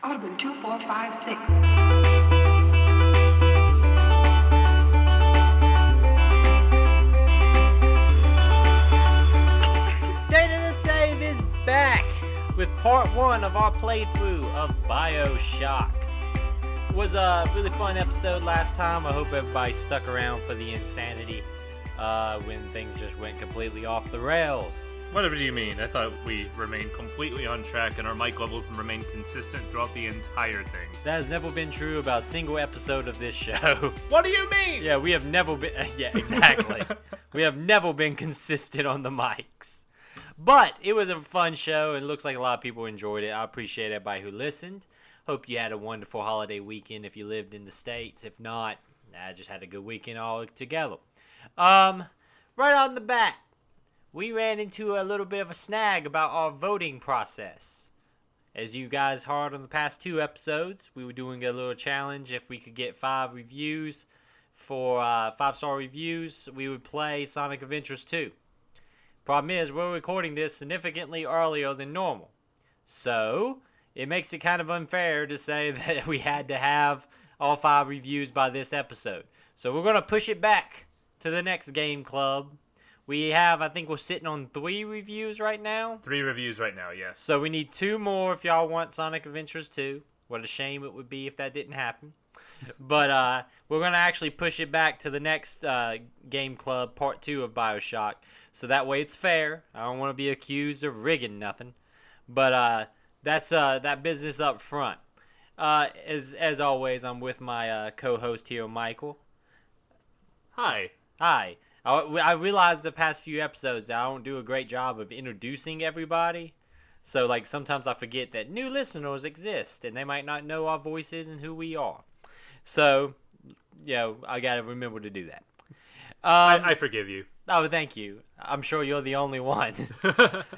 Audubon 2456. State of the Save is back with part 1 of our playthrough of Bioshock. It was a really fun episode last time. I hope everybody stuck around for the insanity when things just went completely off the rails. Whatever do you mean? I thought we remained completely on track and our mic levels remained consistent throughout the entire thing. That has never been true about a single episode of this show. What do you mean? Yeah, we have never been... Yeah, exactly. We have never been consistent on the mics. But it was a fun show, and it looks like a lot of people enjoyed it. I appreciate everybody who listened. Hope you had a wonderful holiday weekend if you lived in the States. If not, I just had a good weekend all together. Right on the bat, we ran into a little bit of a snag about our voting process. As you guys heard on the past 2 episodes, we were doing a little challenge. If we could get 5 reviews for 5-star reviews, we would play Sonic Adventures 2. Problem is, we're recording this significantly earlier than normal. So, it makes it kind of unfair to say that we had to have all 5 reviews by this episode. So we're going to push it back to the next game club. We have, I think we're sitting on 3 reviews right now. 3 reviews right now, yes. So we need 2 more if y'all want Sonic Adventures 2. What a shame it would be if that didn't happen. But we're going to actually push it back to the next game club, part 2 of Bioshock. So that way it's fair. I don't want to be accused of rigging nothing. But that's that business up front. As always, I'm with my co-host here, Michael. Hi. Hi. I realized the past few episodes that I don't do a great job of introducing everybody. So, like, sometimes I forget that new listeners exist, and they might not know our voices and who we are. So, I got to remember to do that. I forgive you. Oh, thank you. I'm sure you're the only one.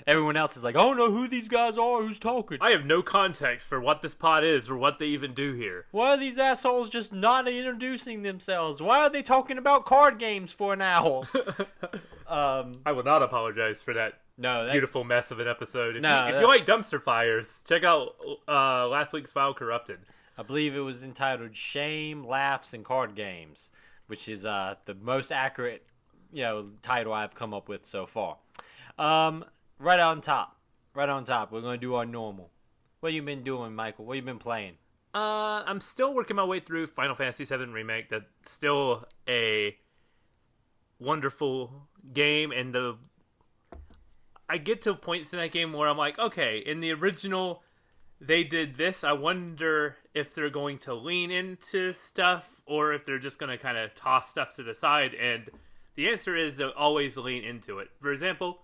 Everyone else is like, I don't know who these guys are, who's talking. I have no context for what this pod is or what they even do here. Why are these assholes just not introducing themselves? Why are they talking about card games for an hour? I will not apologize for that beautiful mess of an episode. If you like dumpster fires, check out last week's File Corrupted. I believe it was entitled Shame, Laughs, and Card Games, which is the most accurate title I've come up with so far. Right on top, we're going to do our normal. What have you been doing, Michael? What have you been playing? I'm still working my way through Final Fantasy VII Remake. That's still a wonderful game, and I get to points in that game where I'm like, okay, in the original, they did this. I wonder if they're going to lean into stuff, or if they're just going to kind of toss stuff to the side, and the answer is they'll always lean into it. For example,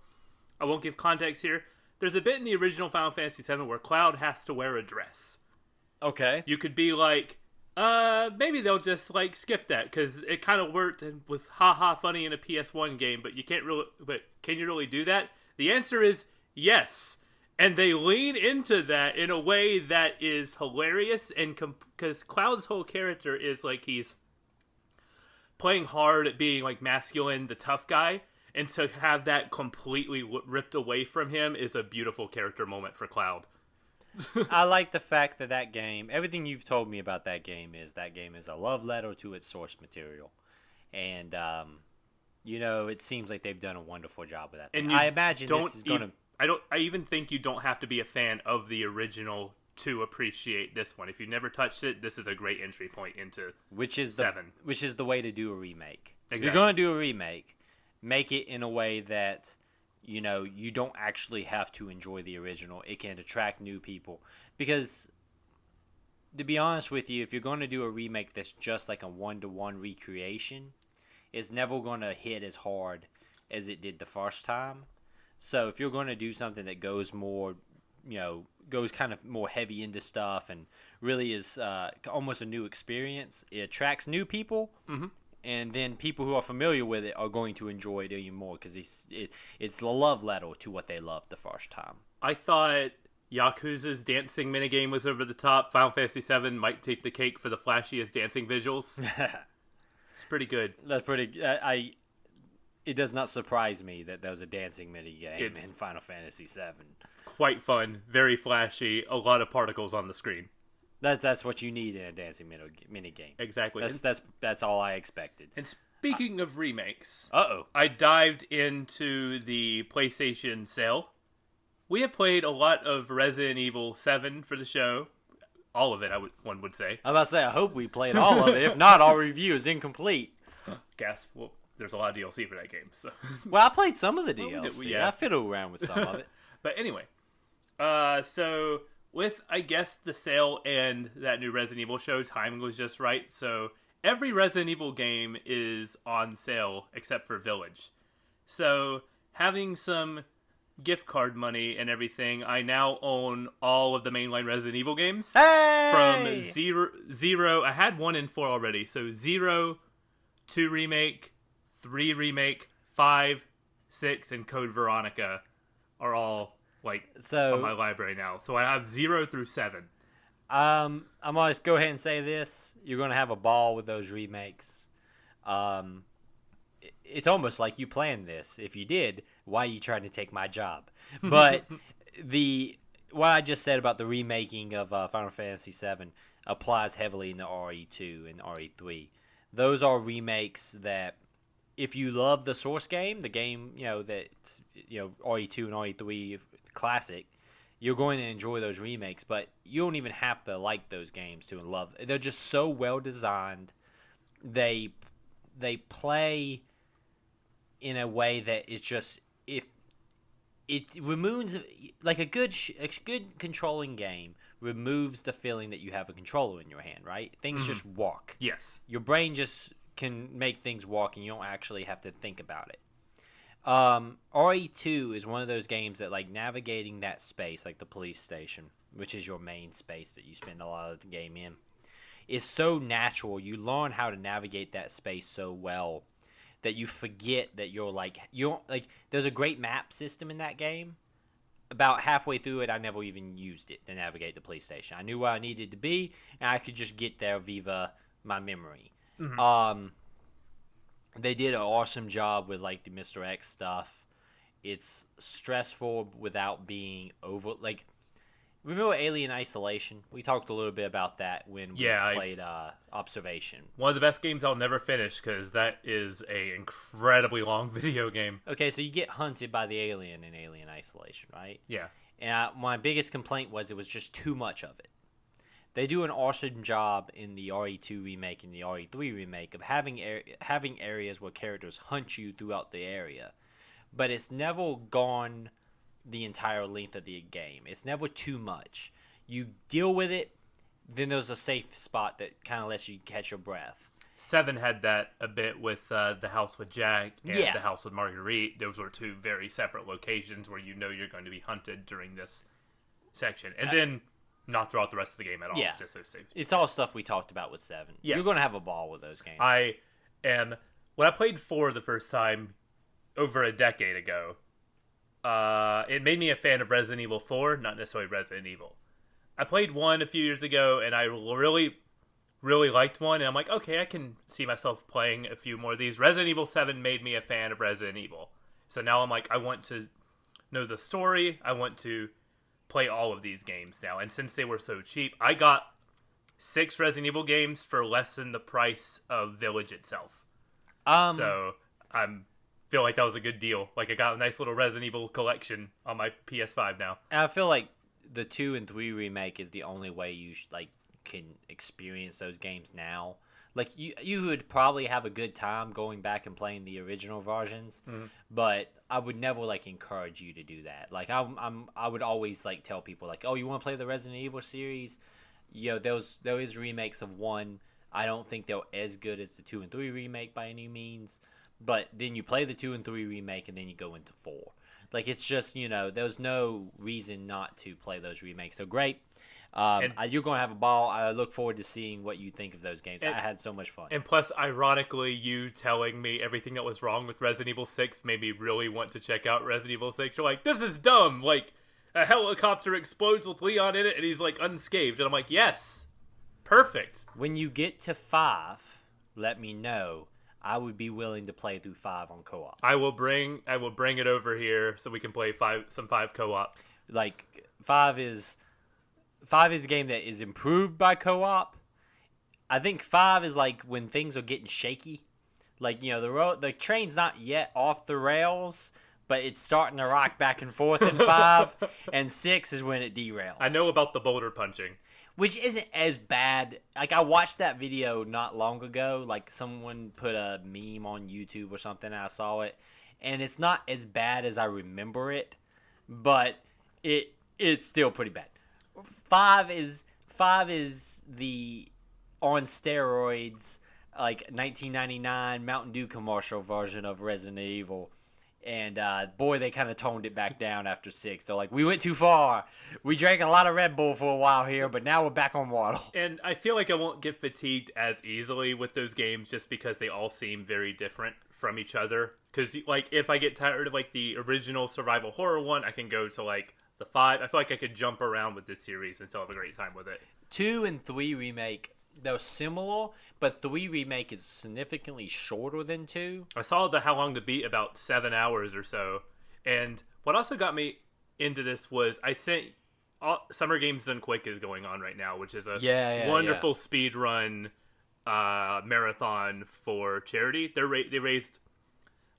I won't give context here. There's a bit in the original Final Fantasy VII where Cloud has to wear a dress. Okay. You could be like, maybe they'll just skip that because it kind of worked and was haha funny in a PS1 game, but can you really do that? The answer is yes. And they lean into that in a way that is hilarious, and because Cloud's whole character is he's playing hard at being masculine, the tough guy, and to have that completely ripped away from him is a beautiful character moment for Cloud. I like the fact that game, everything you've told me about that game is a love letter to its source material. And, it seems like they've done a wonderful job with that. And I imagine this is going to... I even think you don't have to be a fan of the original to appreciate this one. If you've never touched it, this is a great entry point into 7. Which is the way to do a remake. Exactly. If you're going to do a remake, make it in a way that, you don't actually have to enjoy the original. It can attract new people. Because, to be honest with you, if you're going to do a remake that's just like a one-to-one recreation, it's never going to hit as hard as it did the first time. So if you're going to do something that goes more, goes kind of more heavy into stuff and really is almost a new experience, it attracts new people. Mm-hmm. And then people who are familiar with it are going to enjoy it even more because it's a love letter to what they loved the first time. I thought Yakuza's dancing minigame was over the top. Final Fantasy VII might take the cake for the flashiest dancing visuals. It's pretty good. That's pretty... It does not surprise me that there was a dancing minigame in Final Fantasy VII. Quite fun, very flashy, a lot of particles on the screen. That's what you need in a dancing mini game. Exactly. That's all I expected. And speaking of remakes, Uh-oh. I dived into the PlayStation sale. We have played a lot of Resident Evil 7 for the show. All of it, one would say. I'm about to say, I hope we played all of it. If not, our review is incomplete. Gasp. Well, there's a lot of DLC for that game, so. Well, I played some of the DLC. Yeah. I fiddled around with some of it. But anyway, so with, I guess, the sale and that new Resident Evil show, timing was just right. So every Resident Evil game is on sale except for Village. So having some gift card money and everything, I now own all of the mainline Resident Evil games. Hey! From zero. I had 1 and 4 already. So 0, 2 Remake, 3 Remake, 5, 6, and Code Veronica are all on my library now. So I have 0 through 7. I'm gonna go ahead and say this: you're gonna have a ball with those remakes. It's almost like you planned this. If you did, why are you trying to take my job? But what I just said about the remaking of Final Fantasy VII applies heavily in the RE2 and RE3. Those are remakes that, if you love the source game, the game that's RE2 and RE3 classic, you're going to enjoy those remakes. But you don't even have to like those games to love them. They're just so well designed. They play in a way that is just, if it removes, like a good controlling game removes the feeling that you have a controller in your hand, right? Things just walk. Yes. Your brain just can make things walk, and you don't actually have to think about it. RE2 is one of those games that, like, navigating that space, like the police station, which is your main space that you spend a lot of the game in, is so natural. You learn how to navigate that space so well that you forget that there's a great map system in that game. About halfway through it, I never even used it to navigate the police station. I knew where I needed to be, and I could just get there via my memory. Mm-hmm. They did an awesome job with, like, the Mr. X stuff. It's stressful without being over, like, remember Alien Isolation? We talked a little bit about that when we played Observation. One of the best games I'll never finish, because that is a incredibly long video game. Okay, so you get hunted by the alien in Alien Isolation, right? Yeah. And my biggest complaint was it was just too much of it. They do an awesome job in the RE2 remake and the RE3 remake of having areas where characters hunt you throughout the area. But it's never gone the entire length of the game. It's never too much. You deal with it, then there's a safe spot that kind of lets you catch your breath. 7 had that a bit with the house with Jack and the house with Marguerite. Those were 2 very separate locations where you know you're going to be hunted during this section. And then not throughout the rest of the game at all. Yeah. Just so safe. It's all stuff we talked about with 7. Yeah. You're going to have a ball with those games. When I played 4 the first time over a decade ago, it made me a fan of Resident Evil 4, not necessarily Resident Evil. I played 1 a few years ago, and I really, really liked 1, and I'm like, okay, I can see myself playing a few more of these. Resident Evil 7 made me a fan of Resident Evil. So now I'm like, I want to know the story. I want to play all of these games now. And since they were so cheap, I got 6 Resident Evil games for less than the price of Village itself. So I'm feel like that was a good deal. Like, I got a nice little Resident Evil collection on my PS5 now. And I feel like the 2 and 3 remake is the only way you can experience those games now. Like, you would probably have a good time going back and playing the original versions, but I would never encourage you to do that. Like, I would always tell people oh, you want to play the Resident Evil series? There is remakes of 1. I don't think they're as good as the 2 and 3 remake by any means. But then you play the 2 and 3 remake, and then you go into 4. It's just, there's no reason not to play those remakes. So great. You're going to have a ball. I look forward to seeing what you think of those games. I had so much fun. And plus, ironically, you telling me everything that was wrong with Resident Evil 6 made me really want to check out Resident Evil 6. You're like, this is dumb. A helicopter explodes with Leon in it, and he's, unscathed. And I'm like, yes. Perfect. When you get to 5, let me know. I would be willing to play through 5 on co-op. I will bring it over here so we can play some 5 co-op. 5 is 5 is a game that is improved by co-op. I think 5 is like when things are getting shaky. Like, the train's not yet off the rails, but it's starting to rock back and forth in 5, and 6 is when it derails. I know about the boulder punching. Which isn't as bad. Like, I watched that video not long ago. Like, someone put a meme on YouTube or something, and I saw it. And it's not as bad as I remember it, but it's still pretty bad. 5 is the on steroids, like 1999 Mountain Dew commercial version of Resident Evil. And boy, they kind of toned it back down after 6. They're like, we went too far. We drank a lot of Red Bull for a while here, but now we're back on water. And I feel like I won't get fatigued as easily with those games just because they all seem very different from each other. Because, like, if I get tired of, like, the original survival horror one, I can go to, like, the 5. I feel like I could jump around with this series and still have a great time with it. 2 and 3 Remake, they're similar, but 3 Remake is significantly shorter than 2. I saw the How Long to Beat about 7 hours or so. And what also got me into this was I sent... Summer Games Done Quick is going on right now, which is a wonderful speed run marathon for charity. They raised...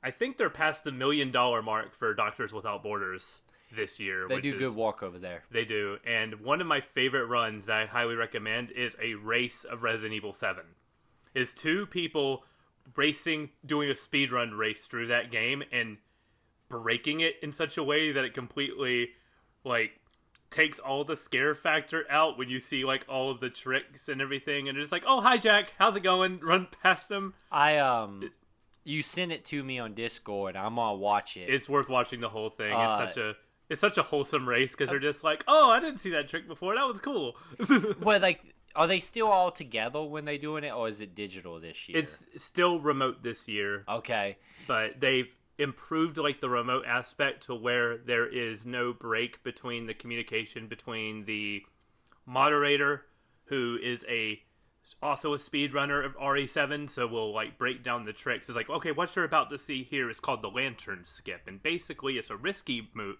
I think they're past the $1 million mark for Doctors Without Borders this year. They do good work over there. They do. And one of my favorite runs that I highly recommend is a race of Resident Evil 7. Is 2 people doing a speedrun race through that game and breaking it in such a way that it completely, like, takes all the scare factor out when you see, like, all of the tricks and everything. And it's like, oh, hi, Jack. How's it going? Run past them. You sent it to me on Discord. I'm gonna watch it. It's worth watching the whole thing. It's such a wholesome race because they're just like, oh, I didn't see that trick before. That was cool. Well, like, are they still all together when they're doing it, or is it digital this year? It's still remote this year. Okay. But they've improved, like, the remote aspect to where there is no break between the communication between the moderator, who is also a speedrunner of RE7, so we'll, like, break down the tricks. It's like, okay, what you're about to see here is called the lantern skip, and basically it's a risky move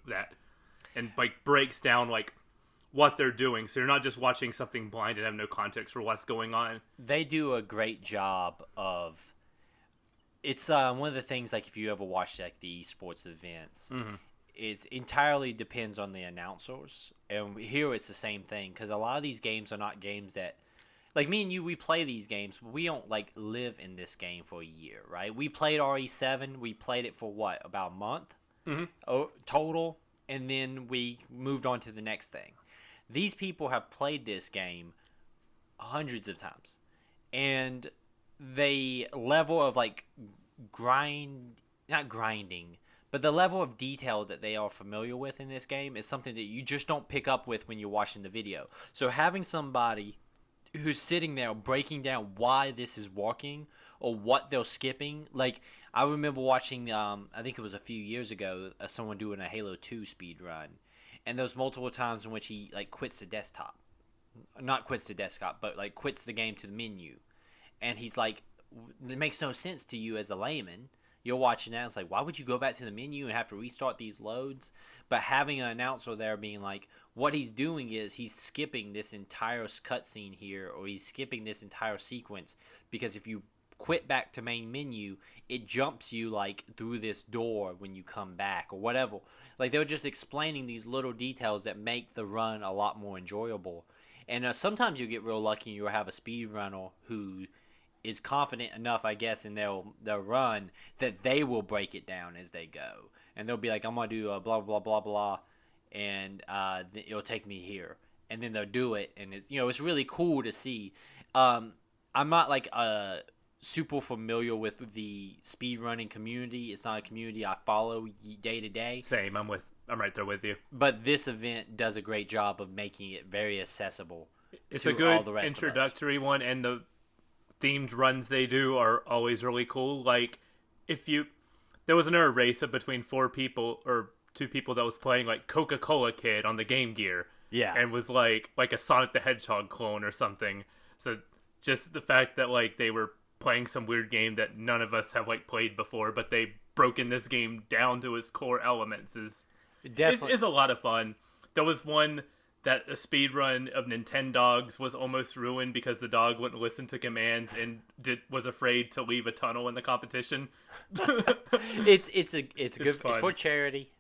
and, like, breaks down, like, what they're doing, so you're not just watching something blind and have no context for what's going on. They do a great job of... It's one of the things, like, if you ever watch, like, the esports events, it entirely depends on the announcers, and here it's the same thing, because a lot of these games are not games that... Like, me and you, we play these games, but we don't, like, live in this game for a year, right? We played RE7. We played it for, what, about a month total? And then we moved on to the next thing. These people have played this game hundreds of times. And the level of, like, not grinding, but the level of detail that they are familiar with in this game is something that you just don't pick up with when you're watching the video. So having somebody who's sitting there breaking down why this is working or what they're skipping. Like, I remember watching, I think it was a few years ago, someone doing a Halo 2 speed run. And there's multiple times in which he, like, quits the desktop. Not quits the desktop, but, like, quits the game to the menu. And he's like, it makes no sense to you as a layman. You're watching that, it's like, why would you go back to the menu and have to restart these loads? But having an announcer there being like, what he's doing is he's skipping this entire cutscene here, or he's skipping this entire sequence, because if you quit back to main menu, it jumps you, like, through this door when you come back, or whatever. Like, they're just explaining these little details that make the run a lot more enjoyable. And sometimes you get real lucky and you'll have a speedrunner who is confident enough, I guess, in their run that they will break it down as they go. And they'll be like, I'm going to do a blah, blah, blah, blah, and it'll take me here. And then they'll do it, and it's really cool to see. I'm not, like, super familiar with the speedrunning community. It's not a community I follow day to day. Same, I'm right there with you. But this event does a great job of making it very accessible. It's a good introductory one, and the themed runs they do are always really cool. Like, there was another race between 4 people or 2 people that was playing, like, Coca-Cola Kid on the Game Gear. Yeah. And was like a Sonic the Hedgehog clone or something. So just the fact that, like, they were playing some weird game that none of us have, like, played before, but they broken this game down to its core elements is a lot of fun. There was one that a speed run of Nintendogs was almost ruined because the dog wouldn't listen to commands and was afraid to leave a tunnel in the competition. It's good. Fun. It's for charity,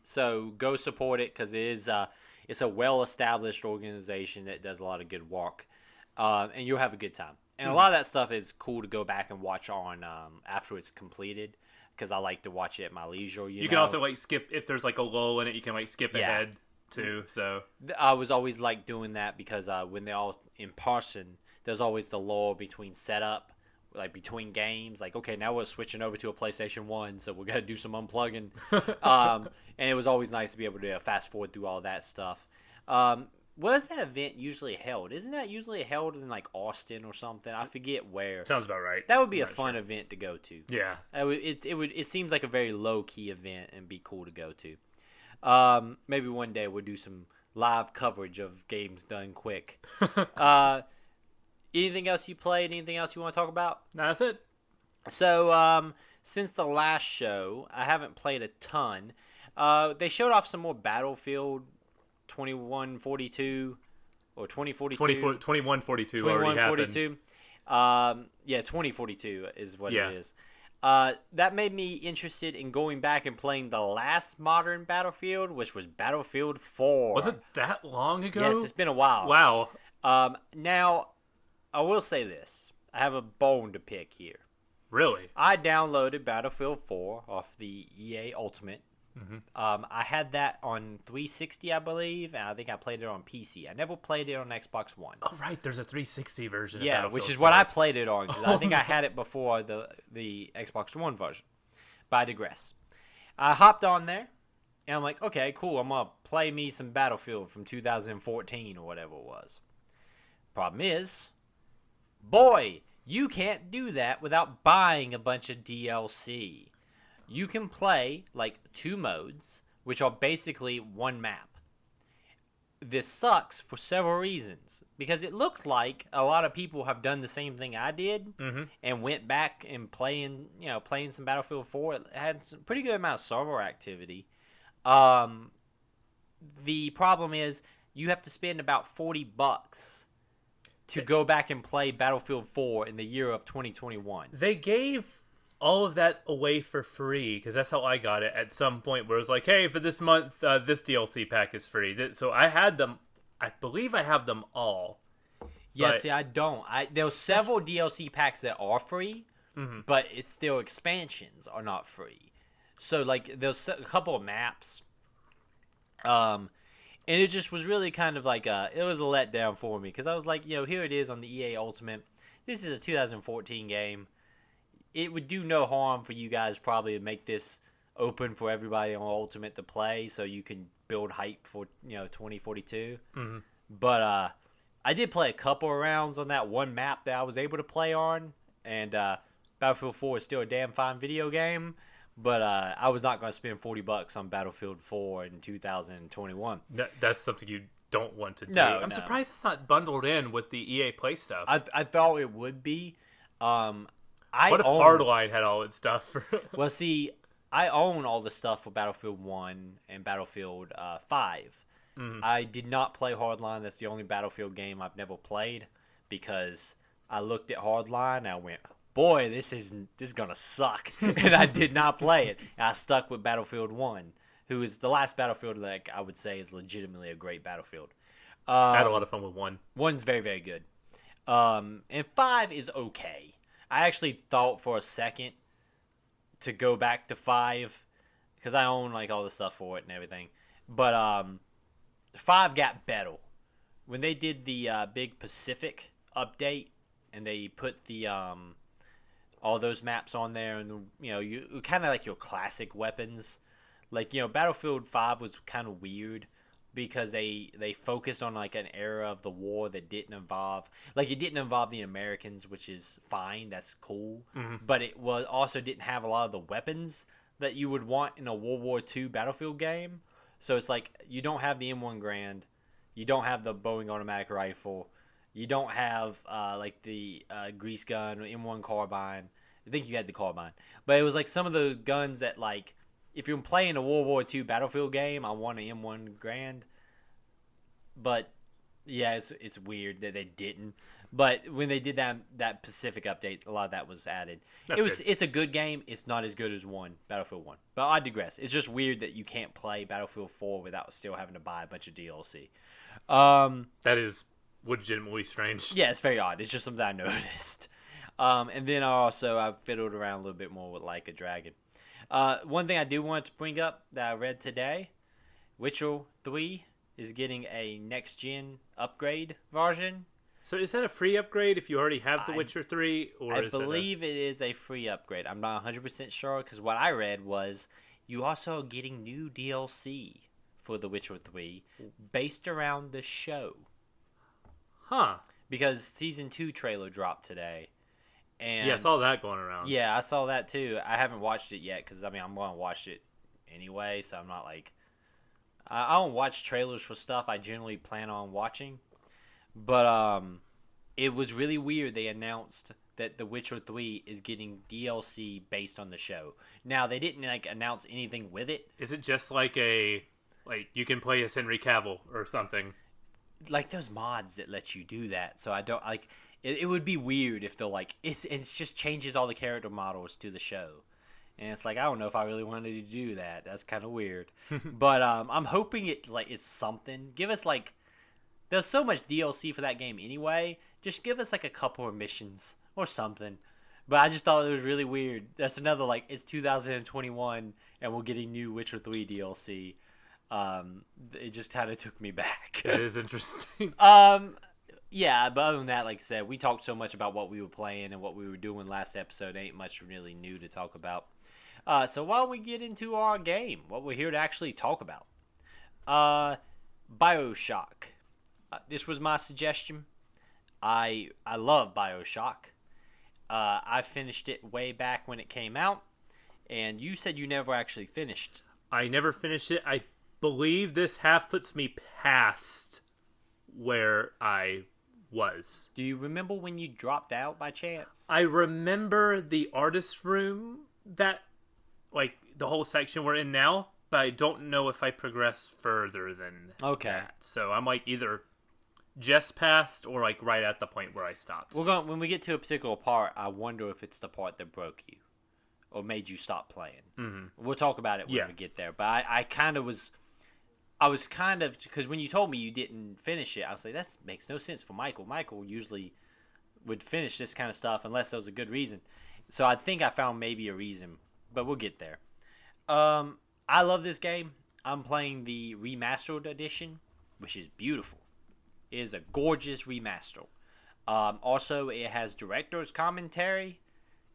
so go support it because it's a well-established organization that does a lot of good work, and you'll have a good time. And a lot of that stuff is cool to go back and watch on after it's completed, because I like to watch it at my leisure. You know? Can also like skip if there's like a lull in it. You can like skip ahead too. So I was always like doing that because when they're all in person, there's always the lull between setup, like between games. Like, okay, now we're switching over to a PlayStation 1, so we got to do some unplugging. And it was always nice to be able to fast forward through all that stuff. Where's that event usually held? Isn't that usually held in like Austin or something? I forget where. Sounds about right. That would be a fun event to go to. Yeah. It seems like a very low key event and be cool to go to. Maybe one day we'll do some live coverage of games done quick. Anything else you played? Anything else you want to talk about? No, that's it. So since the last show, I haven't played a ton. They showed off some more Battlefield 2142 or 2042. 2142 already happened. 2042 is what it is. That made me interested in going back and playing the last modern Battlefield, which was Battlefield 4. Was it that long ago? Yes, it's been a while. Wow. Now, I will say this. I have a bone to pick here. Really? I downloaded Battlefield 4 off the EA Ultimate. I had that on 360, I believe, and I think I played it on PC. I never played it on Xbox One. Oh, right. There's a 360 version of Battlefield, which is what I played it on, because I think I had it before the Xbox One version. But I digress. I hopped on there, and I'm like, okay, cool. I'm going to play me some Battlefield from 2014 or whatever it was. Problem is, boy, you can't do that without buying a bunch of DLC. You can play like 2 modes, which are basically one map. This sucks for several reasons, because it looked like a lot of people have done the same thing I did and went back and playing some Battlefield 4. It had some pretty good amount of server activity. The problem is you have to spend about $40 to go back and play Battlefield 4 in the year of 2021. They gave all of that away for free, because that's how I got it at some point, where it was like, hey, for this month, this DLC pack is free. So I had them. I believe I have them all. Yeah, see, I don't. There are several DLC packs that are free, but it's still expansions are not free. So, like, there's a couple of maps. And it just was really kind of like it was a letdown for me, because I was like, here it is on the EA Ultimate. This is a 2014 game. It would do no harm for you guys probably to make this open for everybody on Ultimate to play, so you can build hype for 2042. But I did play a couple of rounds on that one map that I was able to play on, and Battlefield 4 is still a damn fine video game. But I was not going to spend $40 on Battlefield 4 in 2021. That's something you don't want to do. No, I'm surprised it's not bundled in with the EA Play stuff. I thought it would be. What if Hardline had all its stuff? Well, see, I own all the stuff for Battlefield 1 and Battlefield 5. I did not play Hardline. That's the only Battlefield game I've never played, because I looked at Hardline and I went, boy, this is going to suck. And I did not play it. And I stuck with Battlefield 1, who is the last Battlefield that I would say is legitimately a great Battlefield. I had a lot of fun with 1. 1's very, very good. And 5 is okay. I actually thought for a second to go back to 5, because I own like all the stuff for it and everything. But 5 got better when they did the big Pacific update, and they put the all those maps on there, and you kind of like your classic weapons. Like Battlefield 5 was kind of weird, because they focused on like an era of the war that didn't involve the Americans, which is fine, that's cool, but it was also didn't have a lot of the weapons that you would want in a World War II Battlefield game. So it's like you don't have the M1 Garand, you don't have the Boeing automatic rifle, you don't have like the grease gun or M1 carbine. I think you had the carbine, but it was like some of the guns that, like, if you're playing a World War II Battlefield game, I want an M1 Garand. but yeah, it's weird that they didn't. But when they did that Pacific update, a lot of that was added. It's a good game. It's not as good as Battlefield 1. But I digress. It's just weird that you can't play Battlefield 4 without still having to buy a bunch of DLC. That is legitimately strange. Yeah, it's very odd. It's just something I noticed. And then I fiddled around a little bit more with Like a Dragon. One thing I do want to bring up that I read today, Witcher 3 is getting a next-gen upgrade version. So is that a free upgrade if you already have The Witcher 3? I believe it is a free upgrade. I'm not 100% sure because what I read was you also are getting new DLC for The Witcher 3 based around the show. Huh. Because Season 2 trailer dropped today. And yeah, I saw that going around. Yeah, I saw that too. I haven't watched it yet because, I'm going to watch it anyway, so I'm not like... I don't watch trailers for stuff I generally plan on watching. But it was really weird. They announced that The Witcher 3 is getting DLC based on the show. Now, they didn't announce anything with it. Is it just like you can play as Henry Cavill or something? Like those mods that let you do that. So I don't it would be weird if they're it's just changes all the character models to the show. And it's I don't know if I really wanted to do that. That's kind of weird. But I'm hoping it's something. Give us there's so much DLC for that game anyway. Just give us a couple of missions or something. But I just thought it was really weird. That's another it's 2021 and we're getting new Witcher 3 DLC. It just kind of took me back. That is interesting. Yeah, but other than that, like I said, we talked so much about what we were playing and what we were doing last episode. Ain't much really new to talk about. So why don't we get into our game? What we're here to actually talk about. Bioshock. This was my suggestion. I love Bioshock. I finished it way back when it came out, and you said you never actually finished. I never finished it. I believe this half puts me past where I was. Do you remember when you dropped out by chance? I remember the artist's room, that the whole section we're in now, but I don't know if I progressed further than that. So I'm either just past or right at the point where I stopped. When we get to a particular part, I wonder if it's the part that broke you or made you stop playing. Mm-hmm. We'll talk about it when we get there. But I was kind of, because when you told me you didn't finish it, I was like, that makes no sense for Michael. Michael usually would finish this kind of stuff unless there was a good reason. So I think I found maybe a reason, but we'll get there. I love this game. I'm playing the remastered edition, which is beautiful. It is a gorgeous remaster. Also, it has director's commentary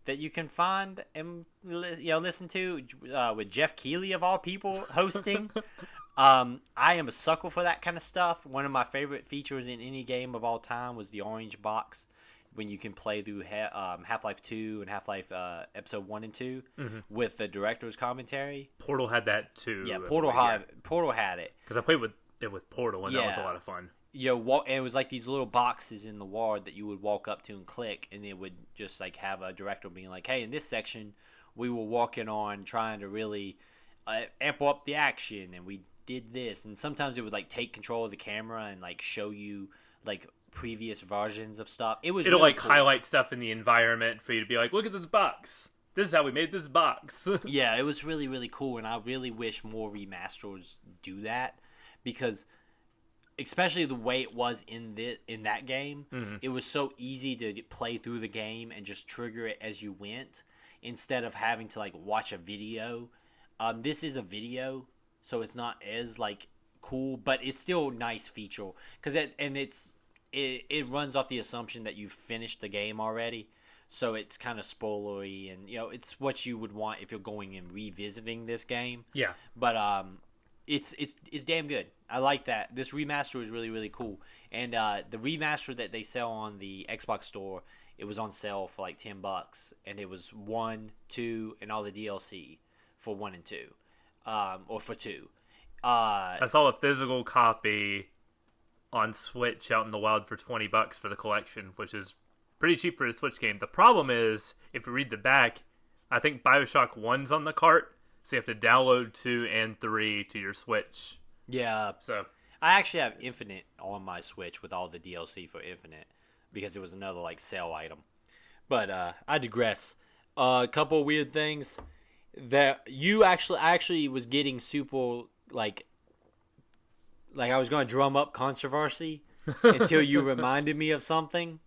that you can find and listen to with Jeff Keighley of all people hosting. I am a sucker for that kind of stuff. One of my favorite features in any game of all time was the orange box when you can play through Half-Life 2 and Half-Life Episode 1 and 2 with the director's commentary. Portal had that too. Yeah, Portal had it. Because I played with Portal and that was a lot of fun. And it was these little boxes in the wall that you would walk up to and click, and it would just have a director being hey, in this section, we were working on trying to really amp up the action, and we did this. And sometimes it would take control of the camera and show you previous versions of stuff. It'll really cool. Highlight stuff in the environment for you to be look at this box. This is how we made this box. Yeah, it was really, really cool, and I really wish more remasters do that, because especially the way it was in that game, it was so easy to play through the game and just trigger it as you went instead of having to watch a video. This is a video, so it's not as cool, but it's still a nice feature because it runs off the assumption that you've finished the game already, so it's kind of spoilery, and it's what you would want if you're going and revisiting this game. Yeah, but it's damn good. I like that. This remaster is really, really cool. And the remaster that they sell on the Xbox store, it was on sale for $10, and it was 1, 2, and all the DLC for 1 and 2, or for 2. I saw a physical copy on Switch out in the wild for $20 for the collection, which is pretty cheap for a Switch game. The problem is, if you read the back, I think Bioshock 1's on the cart, so you have to download 2 and 3 to your Switch. Yeah. So I actually have Infinite on my Switch with all the DLC for Infinite because it was another like sale item. But I digress. A couple of weird things that I actually was getting super like I was going to drum up controversy until you reminded me of something.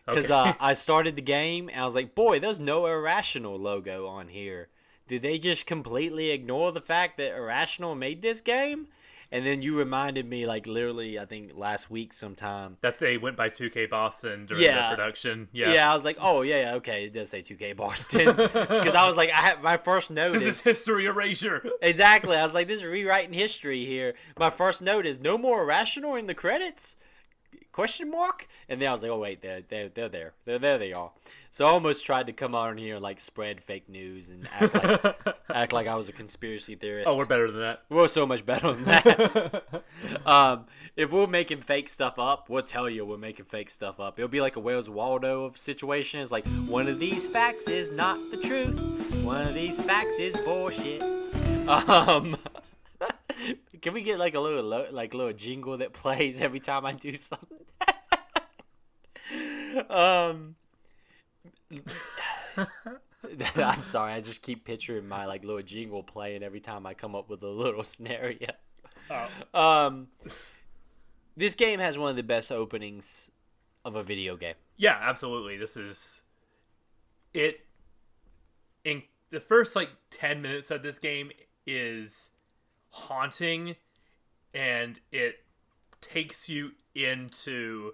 Because Okay. I started the game and I was like, boy, there's no Irrational logo on here. Did they just completely ignore the fact that Irrational made this game? And then you reminded me, like, literally, I think last week sometime. That they went by 2K Boston during the production. Yeah. Yeah, I was like, oh, yeah, okay, it does say 2K Boston. Because I was like, I had my first note This is history erasure. Exactly. I was like, this is rewriting history here. My first note is, no more Irrational in the credits? Question mark? And then I was like, oh wait, they're there. There they are. So I almost tried to come on here and like spread fake news and act like I was a conspiracy theorist. Oh, we're better than that. We're so much better than that. If we're making fake stuff up, we'll tell you we're making fake stuff up. It'll be like a Where's Waldo of situation. It's like, one of these facts is not the truth. One of these facts is bullshit. Can we get like a little jingle that plays every time I do something? I'm sorry, I just keep picturing my like little jingle playing every time I come up with a little scenario. Oh. This game has one of the best openings of a video game. Yeah, absolutely. This is it. In the first like 10 minutes of this game is haunting, and it takes you into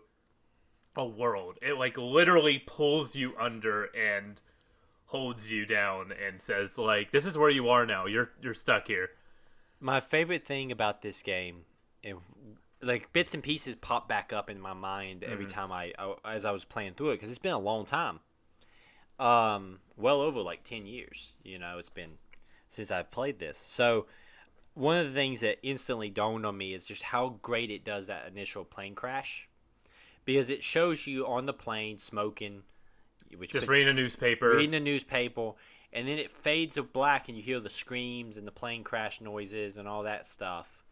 a world. It like literally pulls you under and holds you down and says like, this is where you are now. You're stuck here. My favorite thing about this game, and like bits and pieces pop back up in my mind every time as I was playing through it, because it's been a long time. Well over like 10 years, it's been since I've played this. So one of the things that instantly dawned on me is just how great it does that initial plane crash, because it shows you on the plane smoking, reading a newspaper, and then it fades to black and you hear the screams and the plane crash noises and all that stuff,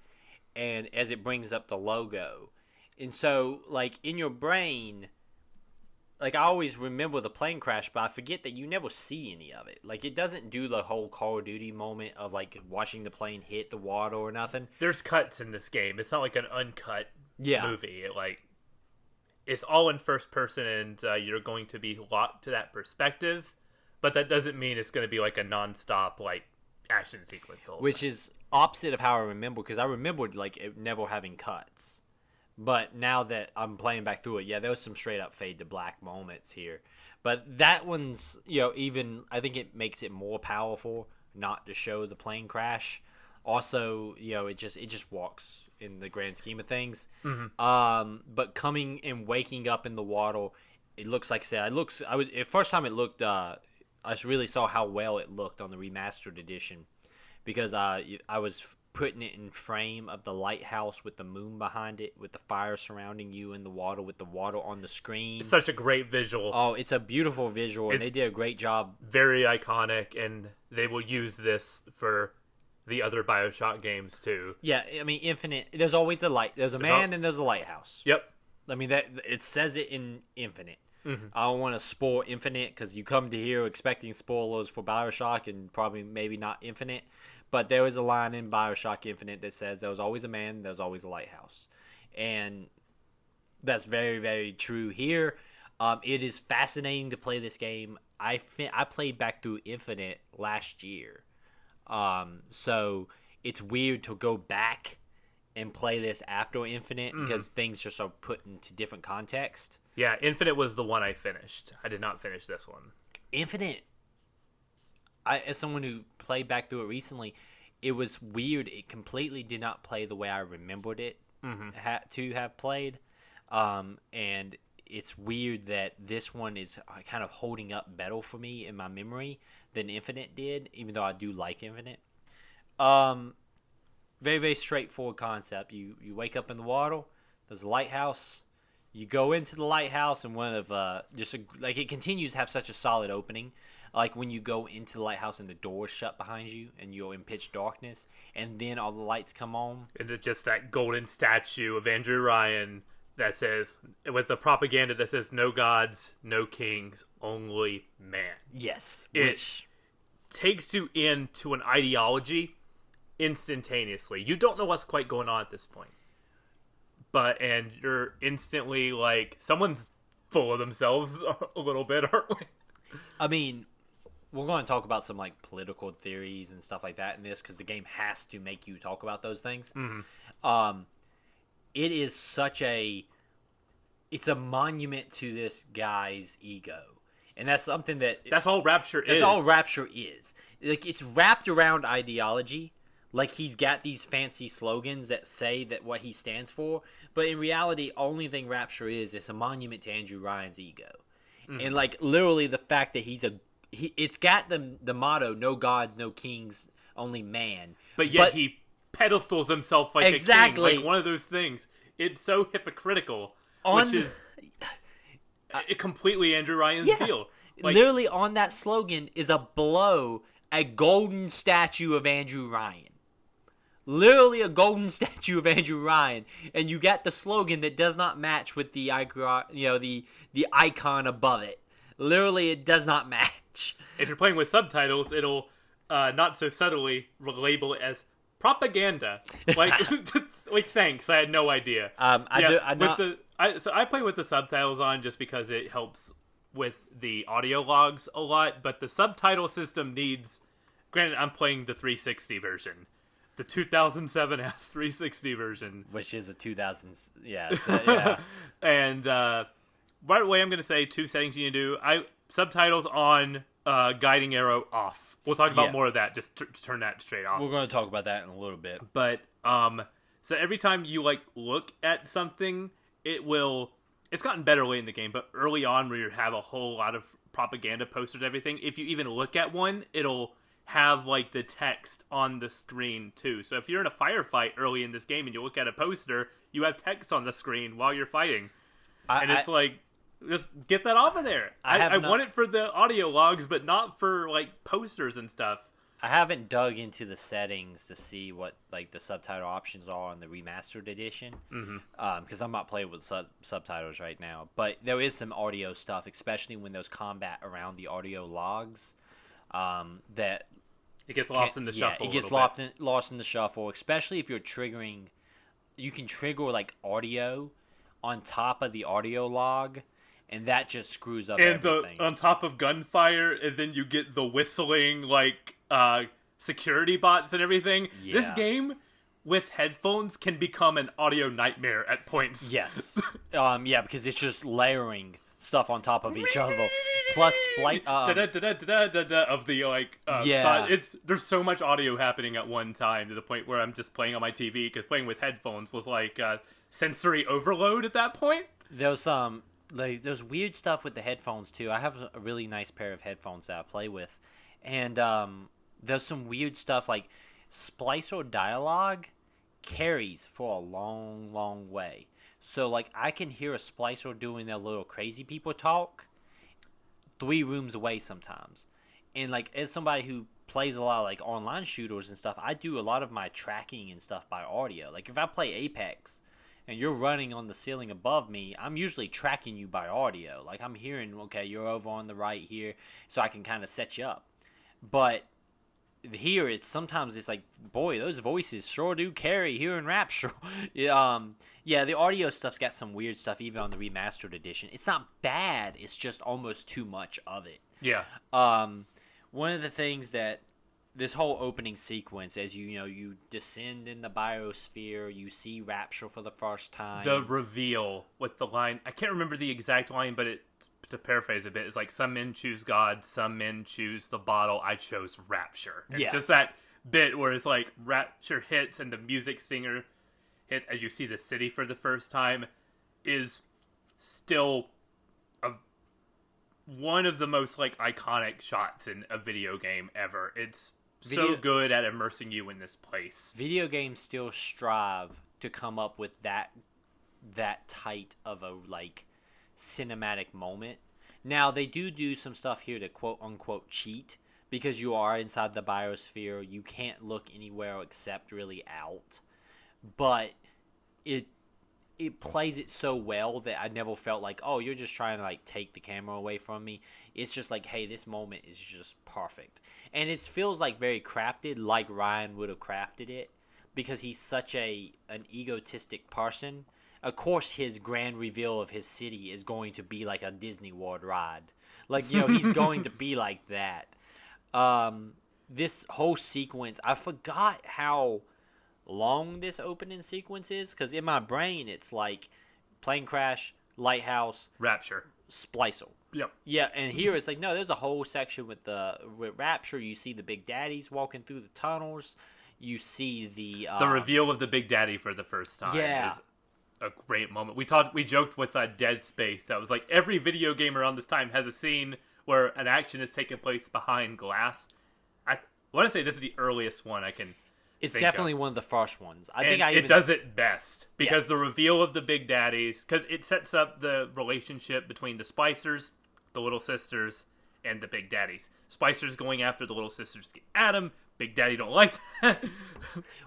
and as it brings up the logo. And so like in your brain, like I always remember the plane crash, but I forget that you never see any of it. Like it doesn't do the whole Call of Duty moment of like watching the plane hit the water or nothing. There's cuts in this game. It's not like an uncut movie. It's all in first person, and you're going to be locked to that perspective. But that doesn't mean it's going to be like a nonstop like action sequence. Which is opposite of how I remember, because I remembered like it never having cuts. But now that I'm playing back through it, yeah, there was some straight up fade to black moments here. But that one's, even I think it makes it more powerful not to show the plane crash. Also, it just walks in the grand scheme of things. Mm-hmm. But coming and waking up in the water, it looks like first time it looked. I really saw how well it looked on the remastered edition, because I was putting it in frame of the lighthouse with the moon behind it, with the fire surrounding you in the water, with the water on the screen. It's such a great visual. Oh, it's a beautiful visual, and they did a great job. Very iconic, and they will use this for the other Bioshock games too. Yeah, I mean, Infinite. There's always a light. There's a man and there's a lighthouse. Yep. I mean that it says it in Infinite. Mm-hmm. I don't want to spoil Infinite, because you come to here expecting spoilers for Bioshock and probably maybe not Infinite. But there is a line in Bioshock Infinite that says there was always a man, there's always a lighthouse. And that's very, very true here. It is fascinating to play this game. I played back through Infinite last year. So it's weird to go back and play this after Infinite, because things just are put into different context. Yeah, Infinite was the one I finished. I did not finish this one. Infinite, as someone who played back through it recently, it was weird. It completely did not play the way I remembered it to have played. And it's weird that this one is kind of holding up better for me in my memory than Infinite did, even though I do like Infinite. Very, very straightforward concept. You wake up in the water. There's a lighthouse. You go into the lighthouse, and it continues to have such a solid opening. Like when you go into the lighthouse and the doors shut behind you, and you're in pitch darkness, and then all the lights come on. And it's just that golden statue of Andrew Ryan that says, with the propaganda that says, "No gods, no kings, only man." Yes, It takes you into an ideology instantaneously. You don't know what's quite going on at this point, and you're instantly like, someone's full of themselves a little bit, aren't we? I mean, we're going to talk about some like political theories and stuff like that in this, because the game has to make you talk about those things. Mm-hmm. It is it's a monument to this guy's ego. And that's something that's all Rapture is. That's all Rapture is. Like, it's wrapped around ideology. Like, he's got these fancy slogans that say that what he stands for. But in reality, only thing Rapture is a monument to Andrew Ryan's ego. Mm-hmm. And, like, literally the fact that it's got the motto, "No gods, no kings, only man." But yet he pedestals himself like exactly. a king. Like one of those things. It's so hypocritical. Which is completely Andrew Ryan's deal. Like, literally on that slogan is a golden statue of Andrew Ryan. Literally a golden statue of Andrew Ryan, and you got the slogan that does not match with the icon, the icon above it. Literally, it does not match. If you're playing with subtitles, it'll not so subtly label it as propaganda. Like, like, thanks. I had no idea. So I play with the subtitles on just because it helps with the audio logs a lot, but the subtitle system needs. Granted, I'm playing the 360 version. The 2007 has 360 version, which is a 2000s, yeah. And right away, I'm going to say 2 settings you need to do. Subtitles on, guiding arrow off. We'll talk about more of that. Just turn that straight off. We're going to talk about that in a little bit. But so every time you like look at something, it's gotten better late in the game, but early on where you have a whole lot of propaganda posters, everything, if you even look at one, it'll have like the text on the screen too. So if you're in a firefight early in this game and you look at a poster, you have text on the screen while you're fighting. It's like, just get that off of there. I want it for the audio logs, but not for like posters and stuff. I haven't dug into the settings to see what like the subtitle options are on the remastered edition, because I'm not playing with subtitles right now. But there is some audio stuff, especially when there's combat around the audio logs. That it gets lost in the shuffle. Yeah, it gets lost in the shuffle, especially if you're triggering. You can trigger like audio on top of the audio log, and that just screws up everything. On top of gunfire, and then you get the whistling like security bots and everything. Yeah. This game with headphones can become an audio nightmare at points. Yes. Because it's just layering stuff on top of each other. Plus, of the like. There's so much audio happening at one time to the point where I'm just playing on my TV, because playing with headphones was like sensory overload at that point. There's there's weird stuff with the headphones too. I have a really nice pair of headphones that I play with, and there's some weird stuff like splicer dialogue carries for a long, long way. So, like, I can hear a splicer doing their little crazy people talk 3 rooms away sometimes. And, like, as somebody who plays a lot of, like, online shooters and stuff, I do a lot of my tracking and stuff by audio. Like, if I play Apex and you're running on the ceiling above me, I'm usually tracking you by audio. Like, I'm hearing, okay, you're over on the right here, so I can kind of set you up. But here, sometimes it's like, boy, those voices sure do carry here in Rapture. Yeah, the audio stuff's got some weird stuff even on the remastered edition. It's not bad, it's just almost too much of it. Yeah. One of the things that this whole opening sequence, as you descend in the biosphere, you see Rapture for the first time. The reveal with the line, I can't remember the exact line, but to paraphrase a bit, it's like, some men choose God, some men choose the bottle, I chose Rapture. And just that bit where it's like Rapture hits and the music singer hits as you see the city for the first time is still one of the most like iconic shots in a video game ever. It's so good at immersing you in this place. Video games still strive to come up with that that tight of a like cinematic moment. Now they do some stuff here to quote unquote cheat because you are inside the biosphere. You can't look anywhere except really out, but it plays it so well that I never felt like, oh, you're just trying to like take the camera away from me. It's just like, hey, this moment is just perfect. And it feels like very crafted, like Ryan would have crafted it, because he's such an egotistic person. Of course, his grand reveal of his city is going to be like a Disney World ride. Like, he's going to be like that. This whole sequence, I forgot how long this opening sequence is, because in my brain it's like plane crash, lighthouse, Rapture, Splicer. Yep. Yeah, and here it's like, no, there's a whole section with Rapture. You see the Big Daddies walking through the tunnels. You see the reveal of the Big Daddy for the first time. Yeah. Is a great moment. We joked with Dead Space that was like every video game around this time has a scene where an action is taking place behind glass. I want to say this is the earliest one I can. It's definitely one of the first ones. It does it best because Yes. the reveal of the Big Daddies, because it sets up the relationship between the Spicers, the Little Sisters, and the Big Daddies. Spicers going after the Little Sisters to get at him. Big Daddy don't like that.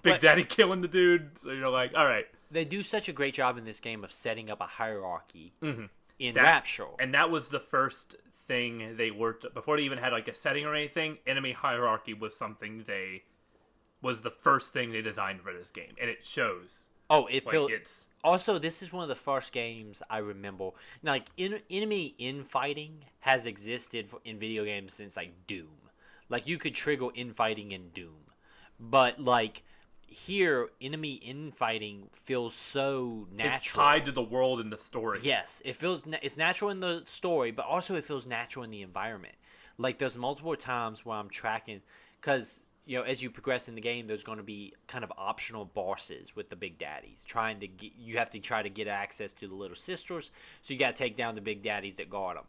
Big Daddy killing the dude. So you're like, all right. They do such a great job in this game of setting up a hierarchy in That- Rapture. And that was the first thing they worked before they even had like a setting or anything. Enemy hierarchy was the first thing they designed for this game, and it shows. Oh, it feels. It's Also, this is one of the first games I remember. Now, like enemy infighting has existed in video games since like Doom. Like you could trigger infighting in Doom, but like here, enemy infighting feels so natural. It's tied to the world and the story. Yes, it's natural in the story, but also it feels natural in the environment. Like there's multiple times where I'm tracking, because as you progress in the game, there's going to be kind of optional bosses with the Big Daddies. You have to try to get access to the Little Sisters, so you got to take down the Big Daddies that guard them.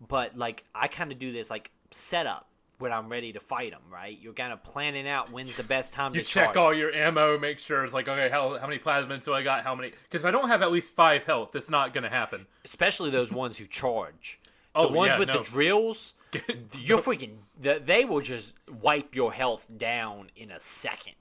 But like I kind of do this like setup when I'm ready to fight them. Right, you're kind of planning out when's the best time You to check charge. all your ammo, make sure it's like, okay, how many plasmids do I got? How many? Because if I don't have at least 5 health, it's not going to happen. Especially those ones who charge. Oh, The ones yeah, with no. the drills, you're freaking. They will just wipe your health down in a second.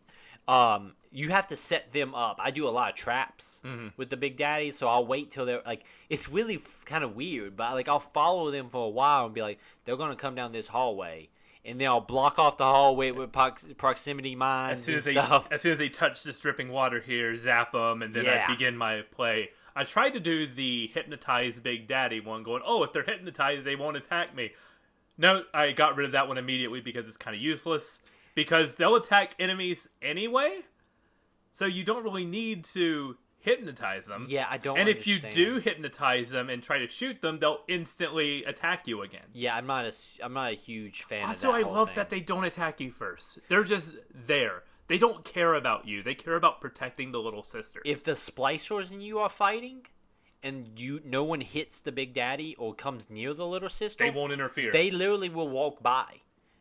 You have to set them up. I do a lot of traps with the Big Daddies, so I'll wait till they're like. It's really kind of weird, but like I'll follow them for a while and be like, they're gonna come down this hallway, and then I'll block off the hallway with proximity mines and stuff. As soon as they touch this dripping water here, zap them, and then I begin my play. I tried to do the hypnotize Big Daddy one, going, oh, if they're hypnotized, they won't attack me. No, I got rid of that one immediately because it's kind of useless. Because they'll attack enemies anyway, so you don't really need to hypnotize them. Yeah, I don't. And understand. if you do hypnotize them and try to shoot them, they'll instantly attack you again. Yeah, I'm not a huge fan. Also, of that I whole love thing. that they don't attack you first. They're just there. They don't care about you. They care about protecting the Little Sisters. If the Splicers and you are fighting, and no one hits the Big Daddy or comes near the Little Sister, they won't interfere. They literally will walk by.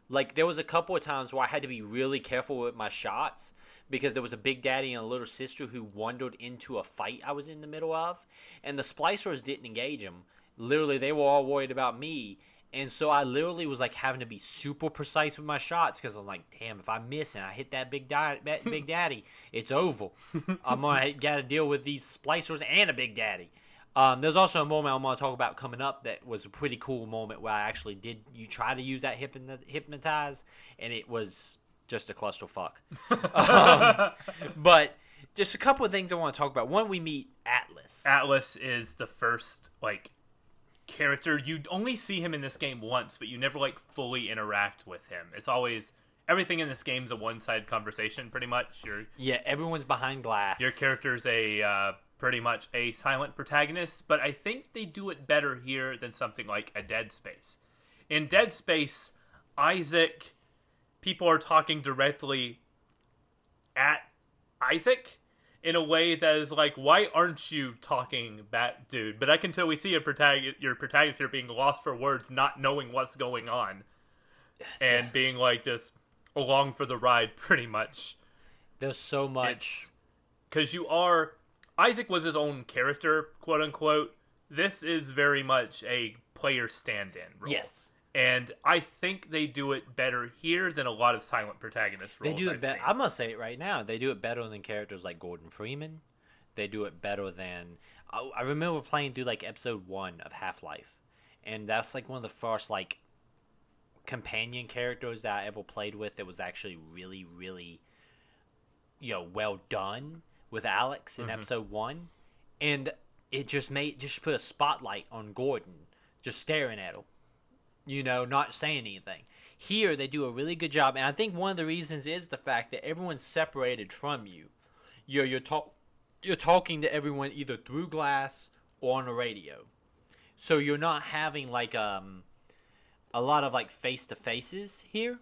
Like there was a couple of times where I had to be really careful with my shots because there was a Big Daddy and a Little Sister who wandered into a fight I was in the middle of, and the Splicers didn't engage them. Literally, they were all worried about me. And so I literally was like having to be super precise with my shots because I'm like, damn, if I miss and I hit that Big Daddy, it's over. I'm gonna got to deal with these Splicers and a Big Daddy. There's also a moment I'm gonna talk about coming up that was a pretty cool moment where I actually you try to use that hypnotize, and it was just a clusterfuck. But just a couple of things I want to talk about. One, we meet Atlas. Atlas is the first character. You only see him in this game once, but you never fully interact with him. It's always everything in this game's a one-sided conversation, pretty much. Everyone's behind glass. Your character's pretty much a silent protagonist, but I think they do it better here than something like a Dead Space. In Dead Space, Isaac, people are talking directly at Isaac in a way that is like, why aren't you talking back, dude? But I can tell we see your protagonist here being lost for words, not knowing what's going on, and being just along for the ride, pretty much. There's so much. Because you are Isaac was his own character, quote unquote. This is very much a player stand-in role. Yes. And I think they do it better here than a lot of silent protagonist roles. They do it better. I'm gonna say it right now. They do it better than characters like Gordon Freeman. They do it better than. I remember playing through like episode 1 of Half-Life, and that's like one of the first like companion characters that I ever played with. That was actually really, really, well done with Alex in episode 1, and it just put a spotlight on Gordon, just staring at him. Not saying anything. Here, they do a really good job, and I think one of the reasons is the fact that everyone's separated from you. You're talking to everyone either through glass or on a radio, so you're not having like a lot of like face to faces here.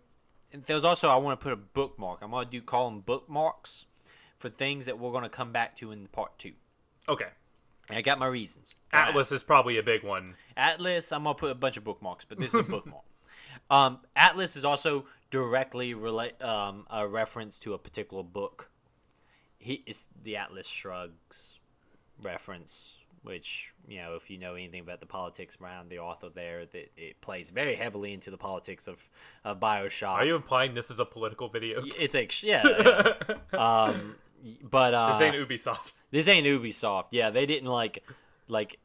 And there's also, I want to put a bookmark. I'm gonna call them bookmarks for things that we're gonna come back to in part 2. Okay. And I got my reasons. Atlas is probably a big one. Atlas, I'm going to put a bunch of bookmarks, but this is a bookmark. Atlas is also directly a reference to a particular book. It's the Atlas Shrugs reference, which, if you know anything about the politics around the author there, that it plays very heavily into the politics of Bioshock. Are you implying this is a political video? It's yeah. But this ain't Ubisoft. This ain't Ubisoft. Yeah, they didn't like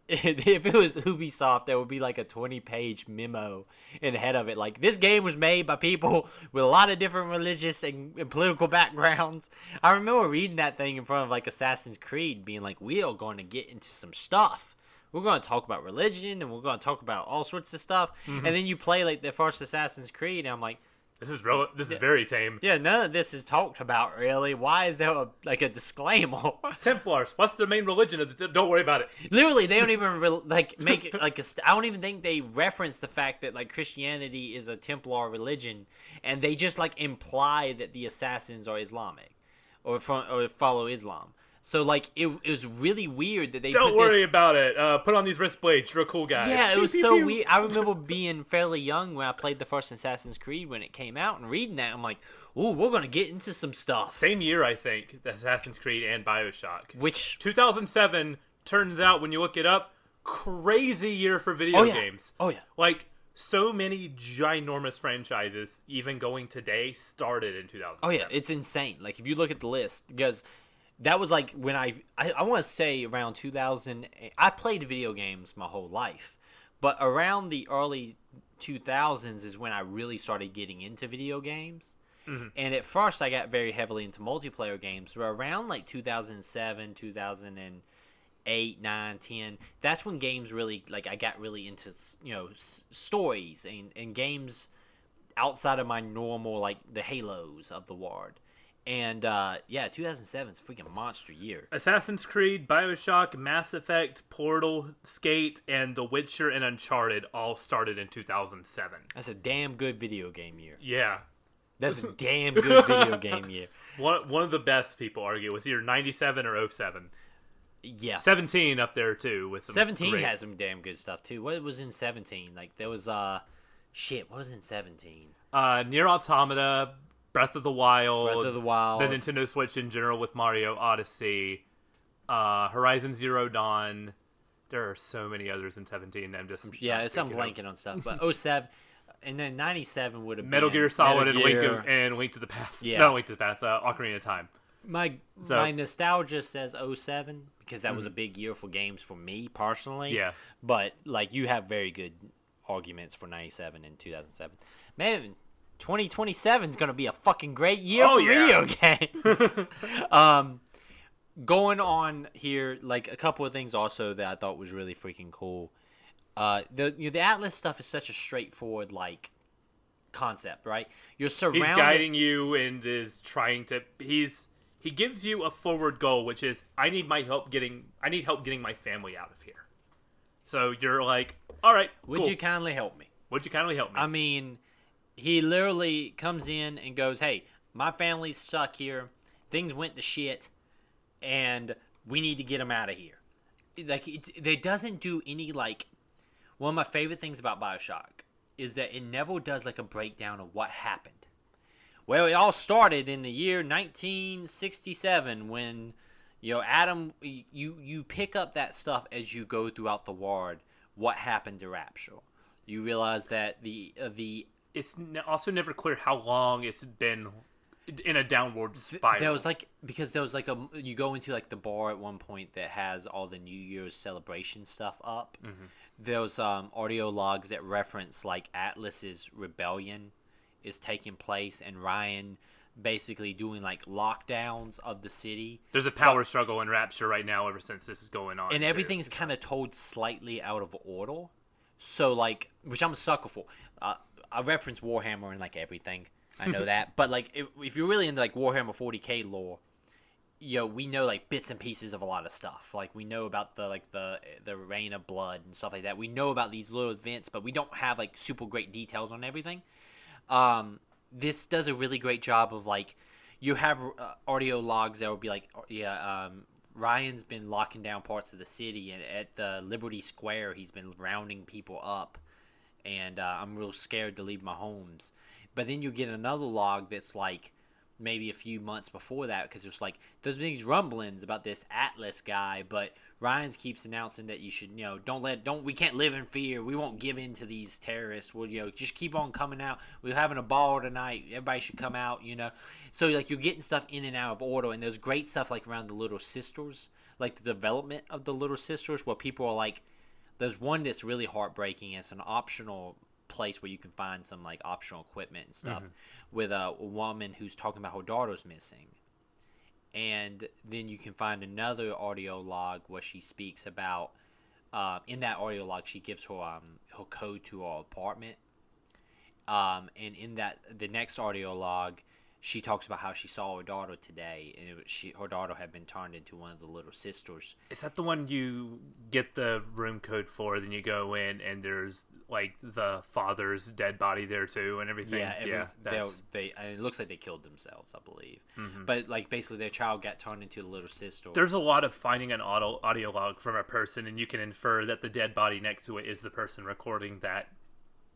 if it was Ubisoft, there would be like a 20-page memo in the head of it. Like, this game was made by people with a lot of different religious and political backgrounds. I remember reading that thing in front of like Assassin's Creed, being like, we are going to get into some stuff. We're going to talk about religion, and we're going to talk about all sorts of stuff. And then you play like the first Assassin's Creed, and I'm like, This is very tame. yeah, none of this is talked about, really. Why is there a disclaimer? Templars. What's the main religion? Don't worry about it. Literally, they don't even make it like I don't even think they reference the fact that like Christianity is a Templar religion, and they just like imply that the assassins are Islamic or follow Islam. So like it was really weird that they don't worry about it. Put on these wrist blades. You're a cool guy. Yeah, it was so weird. I remember being fairly young when I played the first Assassin's Creed when it came out, and reading that, I'm like, ooh, we're gonna get into some stuff. Same year, I think, the Assassin's Creed and Bioshock. Which 2007 turns out, when you look it up, crazy year for video games. Oh yeah. Like, so many ginormous franchises, even going today, started in 2007. Oh yeah, it's insane. Like, if you look at the list, because that was like when I want to say around 2000. I played video games my whole life, but around the early 2000s is when I really started getting into video games. Mm-hmm. And at first I got very heavily into multiplayer games, but around like 2007, 2008, 9, 10, that's when games really, like, I got really into, stories and games outside of my normal, like, the Halos of the world. And, 2007 is a freaking monster year. Assassin's Creed, Bioshock, Mass Effect, Portal, Skate, and The Witcher and Uncharted all started in 2007. That's a damn good video game year. Yeah. That's a damn good video game year. One of the best, people argue, was either 97 or 07. Yeah. 17 up there, too. With some 17 great... has some damn good stuff, too. What was in 17? Like, there was, what was in 17? Nier Automata, Breath of the Wild, the Nintendo Switch in general with Mario Odyssey, Horizon Zero Dawn. There are so many others in 17. I'm blanking on stuff. But 07, and then 97 would have been Metal Gear Solid Metal Gear. and Link to the Past. Yeah. Not Link to the Past, Ocarina of Time. My nostalgia says 07 because that was a big year for games for me personally. Yeah. But like, you have very good arguments for 97 and 2007. Man, 2027 is going to be a fucking great year for video games. Going on here, like, a couple of things also that I thought was really freaking cool. The Atlas stuff is such a straightforward, like, concept, right? You're surrounded. He's guiding you and is trying to. He gives you a forward goal, which is, I need help getting my family out of here. So you're like, all right, Would you kindly help me? I mean, he literally comes in and goes, hey, my family's stuck here. Things went to shit, and we need to get them out of here. Like, it doesn't do any, like... One of my favorite things about Bioshock is that it never does, like, a breakdown of what happened. Well, it all started in the year 1967 when, Adam, you pick up that stuff as you go throughout the world. What happened to Rapture? You realize that it's also never clear how long it's been in a downward spiral. There was you go into like the bar at one point that has all the New Year's celebration stuff up. Mm-hmm. There's audio logs that reference like Atlas's rebellion is taking place, and Ryan basically doing like lockdowns of the city. There's a power struggle in Rapture right now ever since this is going on. And everything's kind of told slightly out of order. So like, which I'm a sucker for. I reference Warhammer and like everything. I know that. But like, if you're really into like Warhammer 40k lore, we know like bits and pieces of a lot of stuff. Like we know about the Reign of Blood and stuff like that. We know about these little events, but we don't have like super great details on everything. This does a really great job of like, you have audio logs that will be like, Ryan's been locking down parts of the city, and at the Liberty Square, he's been rounding people up, and I'm real scared to leave my homes. But then you get another log that's like maybe a few months before that, because there's these rumblings about this Atlas guy, but Ryan's keeps announcing that you should, we can't live in fear. We won't give in to these terrorists. We'll, just keep on coming out. We're having a ball tonight. Everybody should come out, So, like, you're getting stuff in and out of order, and there's great stuff, like, around the Little Sisters, like the development of the Little Sisters, where people are, like, there's one that's really heartbreaking. It's an optional place where you can find some, like, optional equipment and stuff, with a woman who's talking about her daughter's missing. And then you can find another audio log where she speaks about, in that audio log, she gives her her code to her apartment. And in the next audio log, she talks about how she saw her daughter today, and her daughter had been turned into one of the Little Sisters. Is that the one you get the room code for? Then you go in, and there's like the father's dead body there too, and everything. It looks like they killed themselves, I believe. Mm-hmm. But like basically, their child got turned into a little sister. There's a lot of finding an audio log from a person, and you can infer that the dead body next to it is the person recording that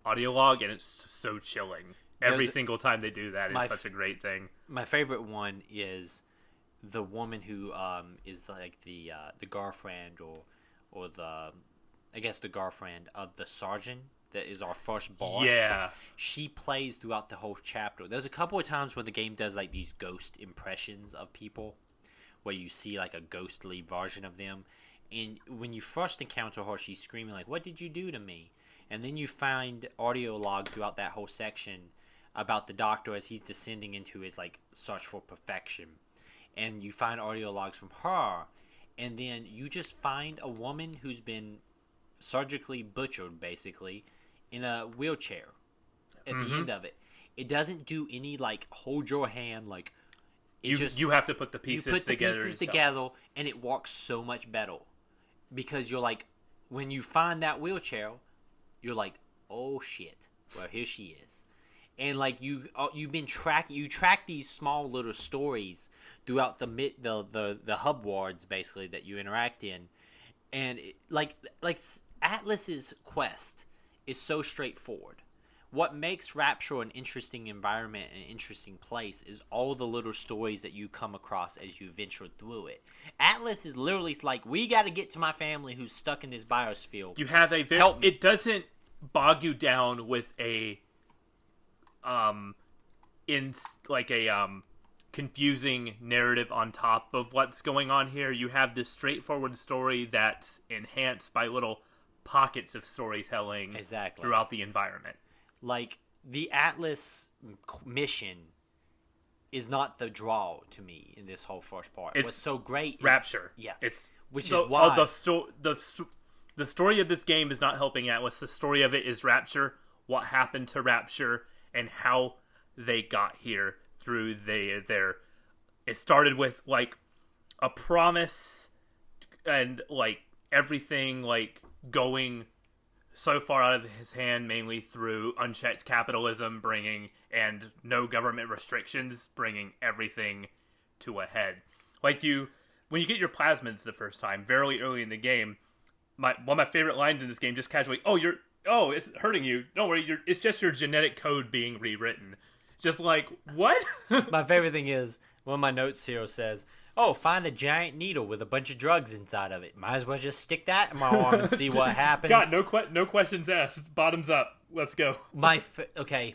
audio log, and it's so chilling. Every single time they do that is such a great thing. My favorite one is the woman who is like the girlfriend or the girlfriend of the sergeant that is our first boss. Yeah. She plays throughout the whole chapter. There's a couple of times where the game does like these ghost impressions of people, where you see like a ghostly version of them. And when you first encounter her, she's screaming like, "What did you do to me?" And then you find audio logs throughout that whole section about the doctor as he's descending into his like search for perfection, and you find audio logs from her, and then you just find a woman who's been surgically butchered basically in a wheelchair at the end of it. It doesn't do any like hold your hand, like you have to put the pieces together and it works so much better, because you're like, when you find that wheelchair, you're like, oh shit, well here she is. And like you track these small little stories throughout the hub wards basically that you interact in, and like Atlas's quest is so straightforward. What makes Rapture an interesting environment and an interesting place is all the little stories that you come across as you venture through it. Atlas is literally like, we got to get to my family who's stuck in this biosphere. You have it doesn't bog you down with a confusing narrative on top of what's going on here. You have this straightforward story that's enhanced by little pockets of storytelling throughout the environment. Like, the Atlas mission is not the draw to me in this whole first part. What's so great is Rapture. Yeah. Which is why the story of this game is not helping Atlas. The story of it is Rapture, what happened to Rapture, and how they got here through their it started with like a promise and like everything like going so far out of his hand, mainly through unchecked capitalism and no government restrictions, bringing everything to a head. Like when you get your plasmids the first time, very early in the game, one of my favorite lines in this game, just casually, it's hurting you. Don't worry, it's just your genetic code being rewritten. Just like, what? My favorite thing is, one of my notes here says, Oh, find a giant needle with a bunch of drugs inside of it. Might as well just stick that in my arm and see what happens. God, no questions asked. Bottoms up. Let's go. Okay,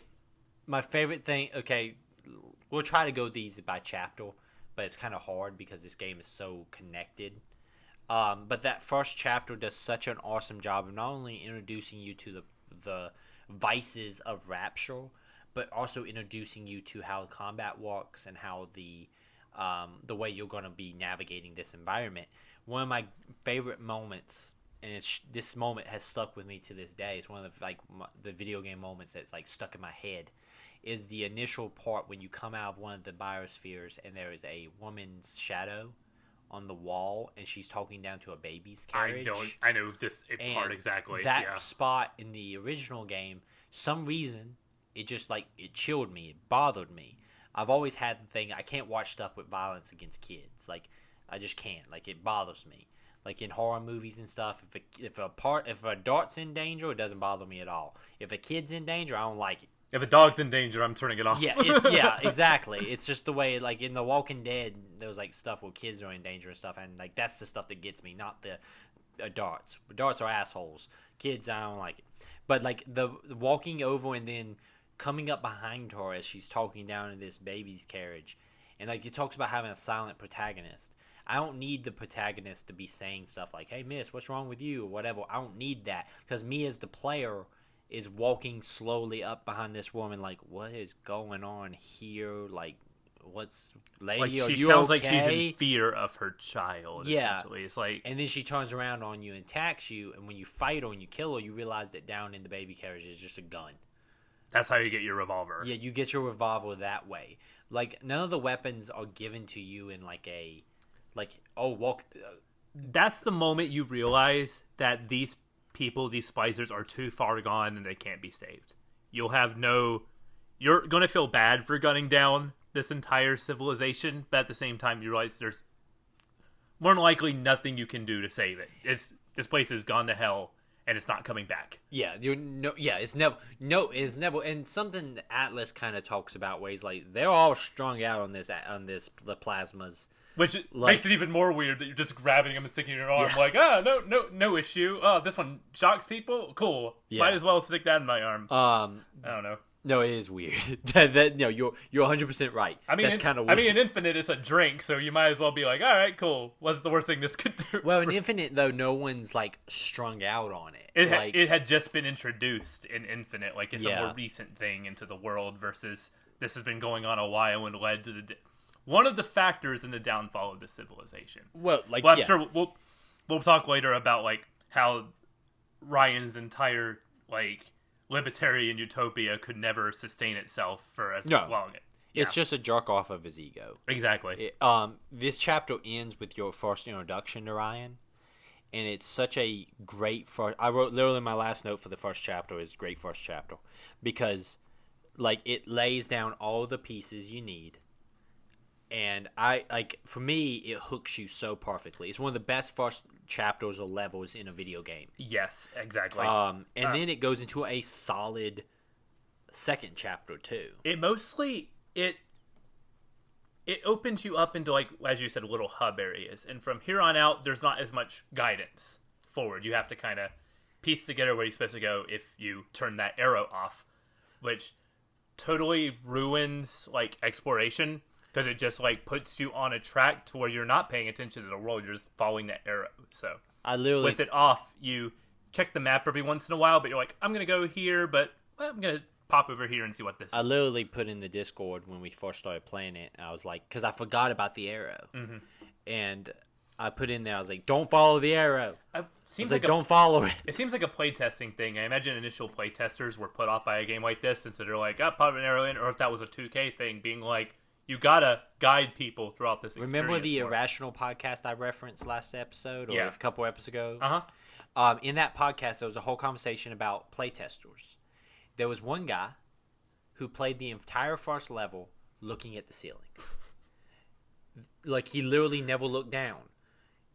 my favorite thing. Okay, we'll try to go these by chapter, but it's kind of hard because this game is so connected. But that first chapter does such an awesome job of not only introducing you to the vices of Rapture, but also introducing you to how combat works and how the way you're going to be navigating this environment. One of my favorite moments, and this moment has stuck with me to this day. It's one of the video game moments that's like stuck in my head. Is the initial part when you come out of one of the biospheres and there is a woman's shadow on the wall and she's talking down to a baby's carriage. I know this part exactly. That spot in the original game, some reason it just it chilled me. It bothered me. I've always had the thing, I can't watch stuff with violence against kids. I just can't. It bothers me. In horror movies and stuff, if a dart's in danger, it doesn't bother me at all. If a kid's in danger, I don't like it. If a dog's in danger, I'm turning it off. Yeah, exactly. It's just the way, in The Walking Dead, there was stuff where kids are in danger and stuff, and that's the stuff that gets me, not the darts. Darts are assholes. Kids, I don't like it. But the walking over and then coming up behind her as she's talking down in this baby's carriage, and it talks about having a silent protagonist. I don't need the protagonist to be saying stuff like, "Hey, miss, what's wrong with you?" or whatever. I don't need that, because me as the player is walking slowly up behind this woman, what is going on here? What's lady? Are you sounds okay? like she's in fear of her child. Yeah, essentially. It's and then she turns around on you and attacks you, and when you fight her and you kill her, you realize that down in the baby carriage is just a gun. That's how you get your revolver. Yeah, you get your revolver that way. None of the weapons are given to you in walk. That's the moment you realize that these people, these splicers, are too far gone and they can't be saved. You're going to feel bad for gunning down this entire civilization, but at the same time you realize there's more than likely nothing you can do to save it. This place has gone to hell and it's not coming back. Yeah, it's never. And something Atlas kind of talks about, where he's they're all strung out on the plasmas. Which makes it even more weird that you're just grabbing them and sticking in your arm, no issue. Oh, this one shocks people? Cool. Yeah. Might as well stick that in my arm. I don't know. No, it is weird. No, you're 100% right. I mean, that's kind of weird. I mean, in Infinite, it's a drink, so you might as well be all right, cool. What's the worst thing this could do? Well, in Infinite, though, no one's, strung out on it. It had just been introduced in Infinite. It's a more recent thing into the world versus this has been going on a while and led to one of the factors in the downfall of the civilization. Well, I'm sure we'll talk later about how Ryan's entire libertarian utopia could never sustain itself for as long. It's just a jerk off of his ego. Exactly. This chapter ends with your first introduction to Ryan, and it's such a great first. I wrote literally my last note for the first chapter is great first chapter, because it lays down all the pieces you need. And for me, it hooks you so perfectly. It's one of the best first chapters or levels in a video game. Yes, exactly. And then it goes into a solid second chapter too. It mostly it opens you up into as you said, little hub areas, and from here on out, there's not as much guidance forward. You have to kind of piece together where you're supposed to go if you turn that arrow off, which totally ruins exploration. Because it just puts you on a track to where you're not paying attention to the world, you're just following that arrow. So with it off, you check the map every once in a while, but you're I'm gonna go here, but I'm gonna pop over here and see what this is. I literally put in the Discord when we first started playing it, and I was because I forgot about the arrow, and I put in there, I was don't follow the arrow. Don't follow it. It seems like a playtesting thing. I imagine initial playtesters were put off by a game like this, and so they're pop an arrow in, or if that was a 2K thing, being you gotta guide people throughout this experience. Remember the Irrational podcast I referenced last episode, or a couple episodes ago? In that podcast, there was a whole conversation about playtesters. There was one guy who played the entire first level looking at the ceiling. He literally never looked down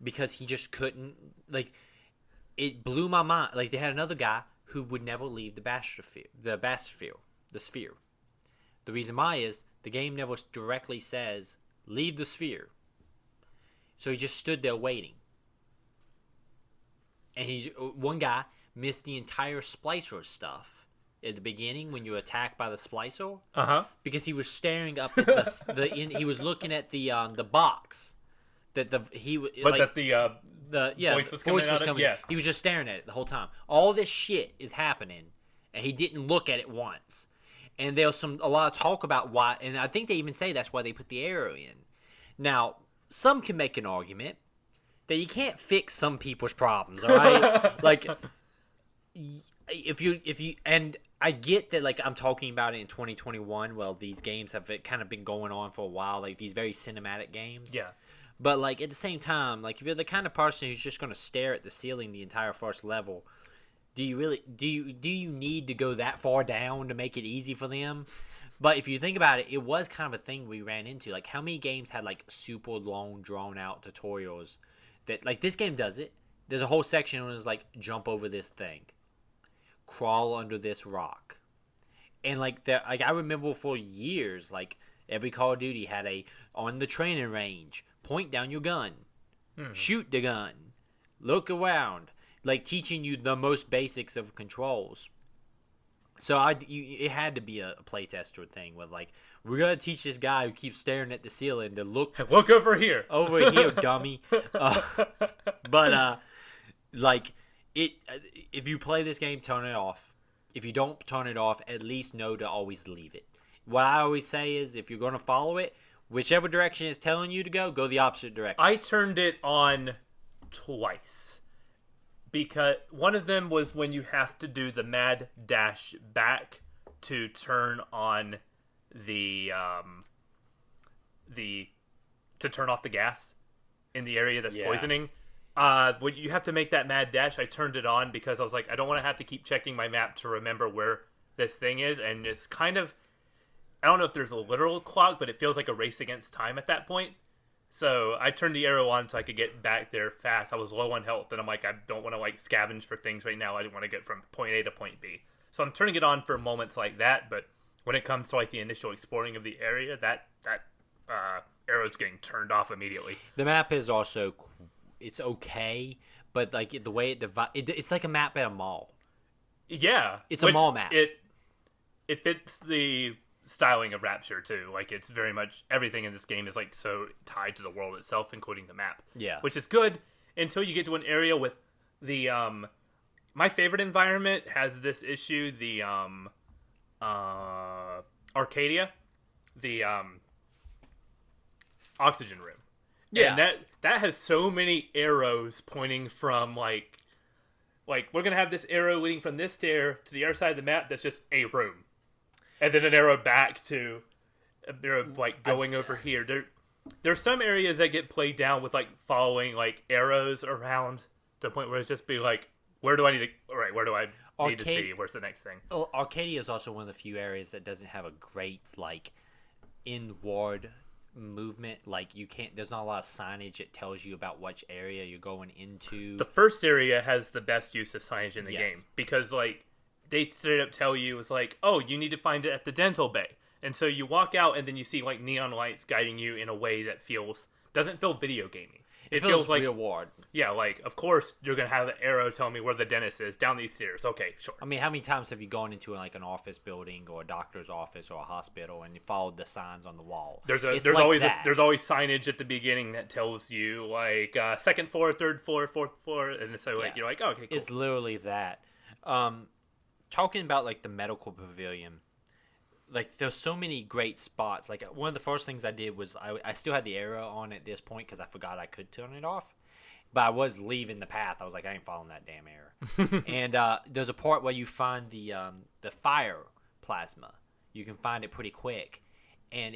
because he just couldn't. It blew my mind. They had another guy who would never leave the bathysphere. The sphere. The reason why is the game never directly says leave the sphere. So he just stood there waiting. And one guy missed the entire splicer stuff at the beginning when you're attacked by the splicer. Because he was staring up at he was looking at the box that the voice was coming out of. Yeah. He was just staring at it the whole time. All this shit is happening, and he didn't look at it once. And there was a lot of talk about why, and I think they even say that's why they put the arrow in. Now, some can make an argument that you can't fix some people's problems, all right? Like, if you, and I get that, like, I'm talking about it in 2021. Well, these games have kind of been going on for a while, like these very cinematic games. Yeah. But, like, at the same time, like, if you're the kind of person who's just going to stare at the ceiling the entire first level, do you need to go that far down to make it easy for them? But if you think about it, it was kind of a thing we ran into. Like, how many games had, like, super long, drawn-out tutorials that, like, this game does it. There's a whole section where it's like, jump over this thing. Crawl under this rock. And, like, I remember for years, like, every Call of Duty had on the training range, point down your gun. Shoot the gun. Look around. Like, teaching you the most basics of controls. So it had to be a playtester thing with, like, we're going to teach this guy who keeps staring at the ceiling to look over here. Over here, dummy. Like, if you play this game, turn it off. If you don't turn it off, at least know to always leave it. What I always say is, if you're going to follow it, whichever direction it's telling you to go the opposite direction. I turned it on twice. Because one of them was when you have to do the mad dash back to turn on to turn off the gas in the area that's poisoning. When you have to make that mad dash, I turned it on because I was like, I don't want to have to keep checking my map to remember where this thing is, and it's kind of, I don't know if there's a literal clock, but it feels like a race against time at that point. So I turned the arrow on so I could get back there fast. I was low on health, and I'm like, I don't want to, like, scavenge for things right now. I want to get from point A to point B. So I'm turning it on for moments like that, but when it comes to, like, the initial exploring of the area, that arrow's getting turned off immediately. The map is also, it's okay, but, like, the way it's like a map at a mall. Yeah. It's a mall map. It fits the styling of Rapture too. Like, it's very much, everything in this game is, like, so tied to the world itself, including the map. Yeah. Which is good until you get to an area with the my favorite environment has this issue, the Arcadia, the oxygen room. Yeah. And that has so many arrows pointing from, like we're gonna have this arrow leading from this stair to the other side of the map that's just a room. And then an arrow back to a arrow, like, going over here. There's some areas that get played down with, like, following, like, arrows around to the point where it's just be like, where do I need to see? Where's the next thing? Arcadia is also one of the few areas that doesn't have a great, like, inward movement. Like, there's not a lot of signage that tells you about which area you're going into. The first area has the best use of signage in the Yes. game because, like, they straight up tell you, it's like, oh, you need to find it at the dental bay. And so you walk out and then you see, like, neon lights guiding you in a way that doesn't feel video gaming. It feels like reward. Yeah, like, of course you're going to have an arrow telling me where the dentist is, down these stairs. Okay, sure. I mean, how many times have you gone into, like, an office building or a doctor's office or a hospital and you followed the signs on the wall? There's always signage at the beginning that tells you, like, second floor, third floor, fourth floor, and so, like, you're like, oh, okay, cool. It's literally that. Talking about, like, the medical pavilion, like, there's so many great spots. Like, one of the first things I did was I still had the arrow on at this point because I forgot I could turn it off. But I was leaving the path. I was like, I ain't following that damn arrow. And there's a part where you find the fire plasma. You can find it pretty quick. And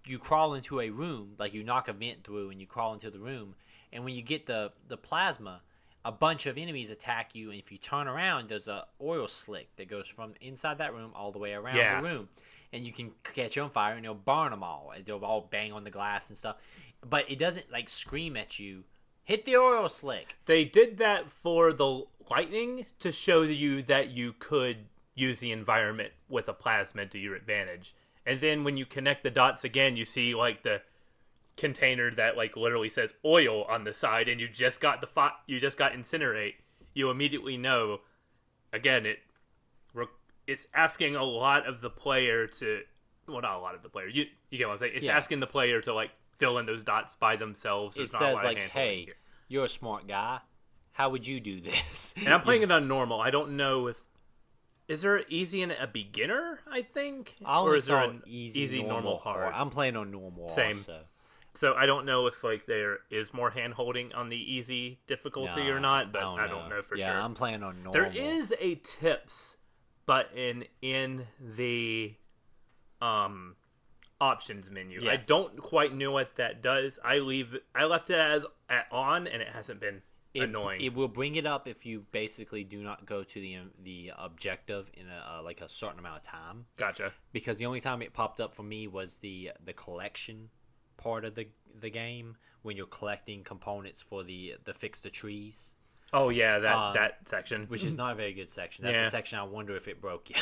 you crawl into a room, like, you knock a vent through and you crawl into the room. And when you get the plasma, a bunch of enemies attack you, and if you turn around, there's a oil slick that goes from inside that room all the way around the room, and you can catch on fire, and it'll burn them all, and they'll all bang on the glass and stuff. But it doesn't, like, scream at you, hit the oil slick. They did that for the lightning to show you that you could use the environment with a plasma to your advantage. And then when you connect the dots again, you see, like, the container that like literally says oil on the side, and you just got incinerate, you immediately know. Again, it's asking a lot of the player to, well, not a lot of the player. You get what I'm saying? It's asking the player to like fill in those dots by themselves. It says like, hey, you're a smart guy. How would you do this? And I'm playing it on normal. I don't know if is there easy and a beginner, I think? Or is there an easy normal, hard? I'm playing on normal. Same. Also. So I don't know if like there is more hand holding on the easy difficulty or not, but I don't know for sure. Yeah, I'm playing on normal. There is a tips button in the options menu. Yes. I don't quite know what that does. I left it as on, and it hasn't been annoying. It will bring it up if you basically do not go to the objective in a certain amount of time. Gotcha. Because the only time it popped up for me was the collection part of the game, when you're collecting components for the fix the trees. Oh yeah, that section, which is not a very good section. That's the section I wonder if it broke you.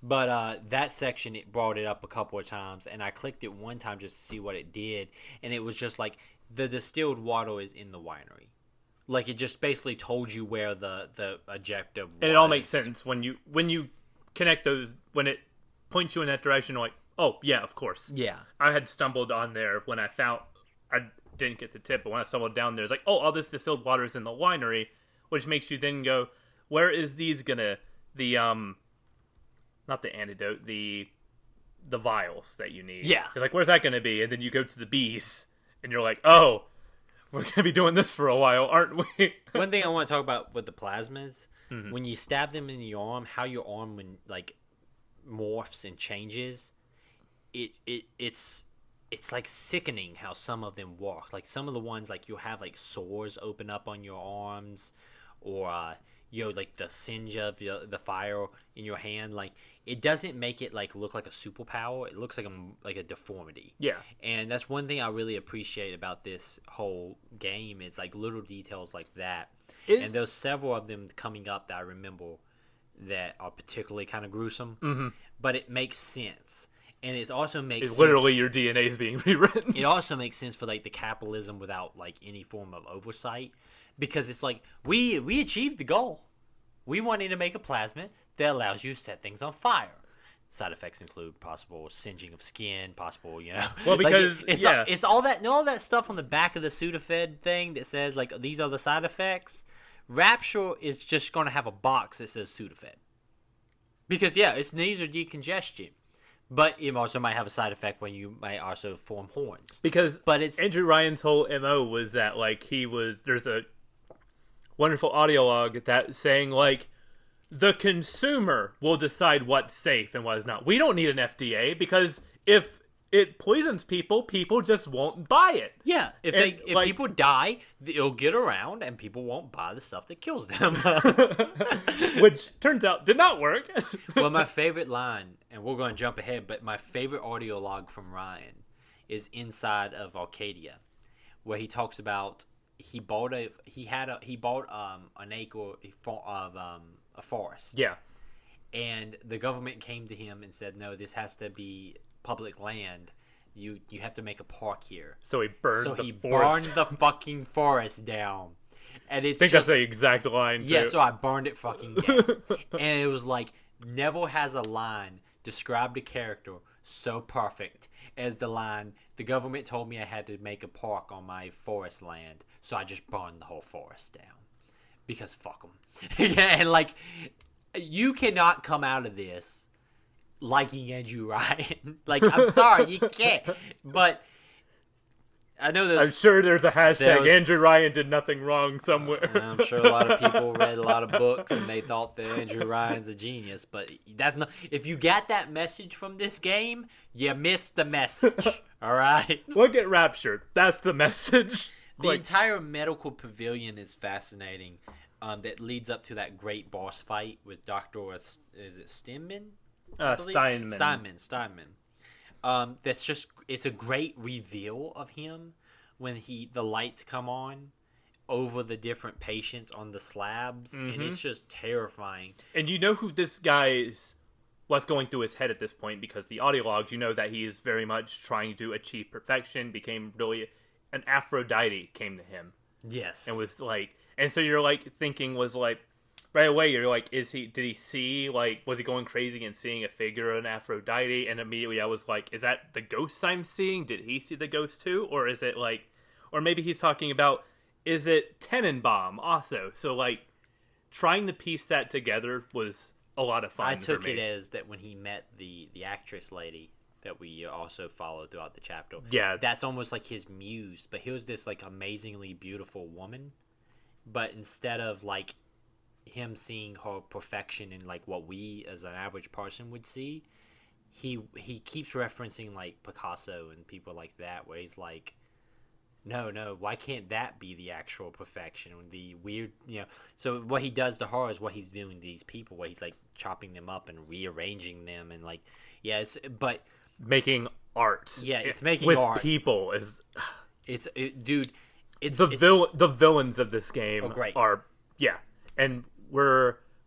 But that section, it brought it up a couple of times, and I clicked it one time just to see what it did, and it was just like the distilled water is in the winery. Like, it just basically told you where the objective was. And it all makes sense when you connect those, when it points you in that direction. Like, oh yeah, of course. Yeah. I had stumbled on there when I didn't get the tip, but when I stumbled down there, it's like, oh, all this distilled water is in the winery, which makes you then go, where is these gonna not the antidote, the vials that you need. Yeah. It's like, where's that gonna be? And then you go to the bees, and you're like, oh, we're gonna be doing this for a while, aren't we? One thing I want to talk about with the plasmas, when you stab them in the arm, how your arm when like morphs and changes, it's like sickening how some of them work. Like some of the ones, like you'll have like sores open up on your arms, or like the singe of the fire in your hand. Like, it doesn't make it like look like a superpower. It looks like a deformity. Yeah. And that's one thing I really appreciate about this whole game. It's like little details like that. And there's several of them coming up that I remember that are particularly kind of gruesome. But it makes sense. And it also makes sense. Literally your DNA is being rewritten. It also makes sense for like the capitalism without like any form of oversight, because it's like we achieved the goal. We wanted to make a plasmid that allows you to set things on fire. Side effects include possible singeing of skin, possible, Well, because like it's all that stuff on the back of the Sudafed thing that says like these are the side effects. Rapture is just going to have a box that says Sudafed, because its nasal decongestion. But it also might have a side effect when you might also form horns. But it's Andrew Ryan's whole MO was that like there's a wonderful audio log that saying like the consumer will decide what's safe and what is not. We don't need an FDA, because if it poisons people, people just won't buy it. Yeah, if people die, it'll get around and people won't buy the stuff that kills them. Which turns out did not work. Well, my favorite line, and we're going to jump ahead, but my favorite audio log from Ryan is inside of Arcadia, where he talks about he bought an acre of a forest. Yeah. And the government came to him and said, no, this has to be public land. You have to make a park here. So he burned the fucking forest down. And it's I think that's the exact line too. Yeah, so I burned it fucking down. And it was like, never has a line described a character so perfect as the line, the government told me I had to make a park on my forest land, so I just burned the whole forest down. Because fuck them. Yeah, and like, you cannot come out of this liking Andrew Ryan. Like, I'm sorry, you can't. But I know I'm sure there's a hashtag Andrew Ryan did nothing wrong somewhere. I'm sure a lot of people read a lot of books and they thought that Andrew Ryan's a genius, but that's not. If you got that message from this game, you missed the message. All right. Look at Rapture. That's the message. The entire medical pavilion is fascinating. That leads up to that great boss fight with Dr. Is it Steinman? Steinman. That's just, it's a great reveal of him when the lights come on over the different patients on the slabs, and it's just terrifying. And you know who this guy's what's going through his head at this point, because the audio logs, you know that he is very much trying to achieve perfection, became really an Aphrodite came to him. Yes. And was like, and so you're like thinking was like, right away you're like, did he see, like, was he going crazy and seeing a figure of an Aphrodite? And immediately I was like, is that the ghost I'm seeing? Did he see the ghost too? Or is it like, or maybe he's talking about, is it Tenenbaum also? So like, trying to piece that together was a lot of fun. I took it as that when he met the actress lady that we also followed throughout the chapter. Yeah. That's almost like his muse. But here's this like amazingly beautiful woman. But instead of like him seeing her perfection in like what we as an average person would see, he keeps referencing like Picasso and people like that, where he's like, no, why can't that be the actual perfection? The weird, So what he does to her is what he's doing to these people, where he's like chopping them up and rearranging them, and like, yes, but making art. Yeah, it's making with art. People is. Dude, it's the villains of this game are and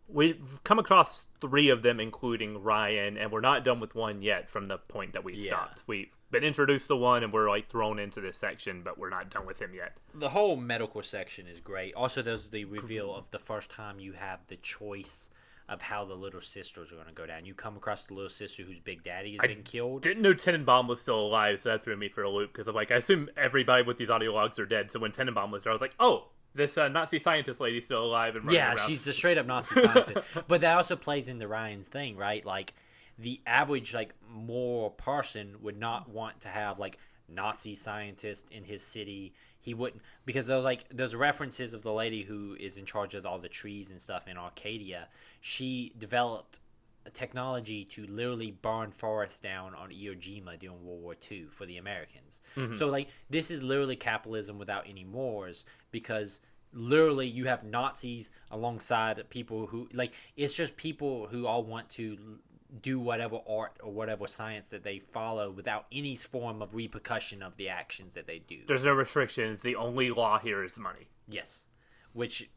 we've come across 3 of them, including Ryan, and we're not done with one yet from the point that we stopped. We've been introduced to one, and we're like thrown into this section, but we're not done with him yet. The whole medical section is great. Also, there's the reveal of the first time you have the choice of how the little sisters are going to go down. You come across the little sister whose big daddy has been killed. Didn't know Tenenbaum was still alive, so that threw me for a loop, because I'm like, I assume everybody with these audio logs are dead. So when Tenenbaum was there, I was like, oh, this Nazi scientist lady's still alive and running around. She's a straight up Nazi scientist. But that also plays into Ryan's thing, right? Like, the average like moral person would not want to have like Nazi scientists in his city. He wouldn't, because there's references of the lady who is in charge of all the trees and stuff in Arcadia. She developed a technology to literally burn forests down on Iwo Jima during World War II for the Americans. Mm-hmm. So like, this is literally capitalism without any mores, because literally you have Nazis alongside people who like, it's just people who all want to do whatever art or whatever science that they follow without any form of repercussion of the actions that they do. There's no restrictions. The only law here is money. Yes. Which,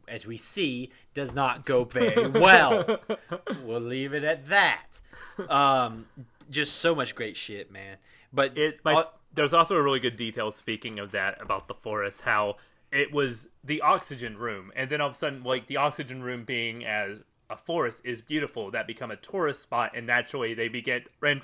as we see, does not go very well. We'll leave it at that. Just so much great shit, man. But there's also a really good detail, speaking of that, about the forest, how it was the oxygen room, and then all of a sudden, like, the oxygen room being as a forest is beautiful, that become a tourist spot, and naturally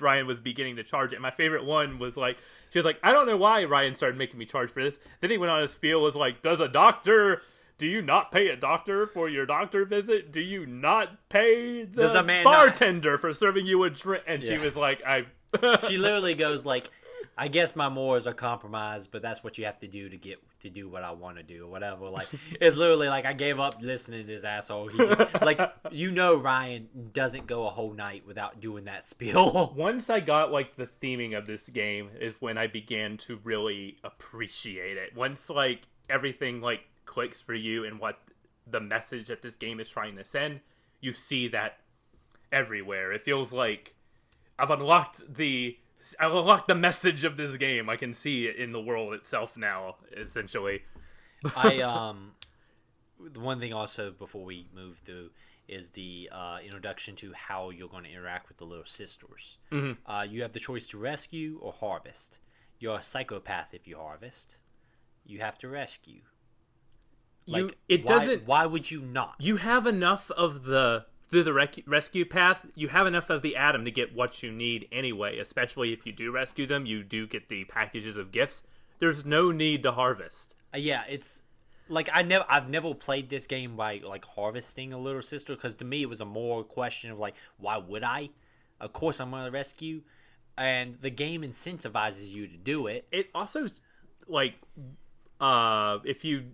Ryan was beginning to charge it. And my favorite one was like, she was like, I don't know why Ryan started making me charge for this. Then he went on a spiel, was like, do you not pay a doctor for your doctor visit? Do you not pay the bartender for serving you a drink? And she was like, she literally goes like, I guess my morals are compromised, but that's what you have to do to do what I want to do or whatever. Like, it's literally like, I gave up listening to this asshole. He just, like, Ryan doesn't go a whole night without doing that spiel. Once I got like the theming of this game is when I began to really appreciate it. Once like everything like clicks for you and what the message that this game is trying to send, you see that everywhere. It feels like I've unlocked the message of this game. I can see it in the world itself now, essentially. The one thing also before we move through is the introduction to how you're going to interact with the little sisters. Mm-hmm. You have the choice to rescue or harvest. You're a psychopath if you harvest. You have to rescue. Why would you not? You have enough of through the rescue path, you have enough of the atom to get what you need anyway, especially if you do rescue them, you do get the packages of gifts. There's no need to harvest. It's like I've never played this game by like harvesting a little sister, because to me it was a more question of like, why would I? Of course I'm going to rescue, and the game incentivizes you to do it. It also like if you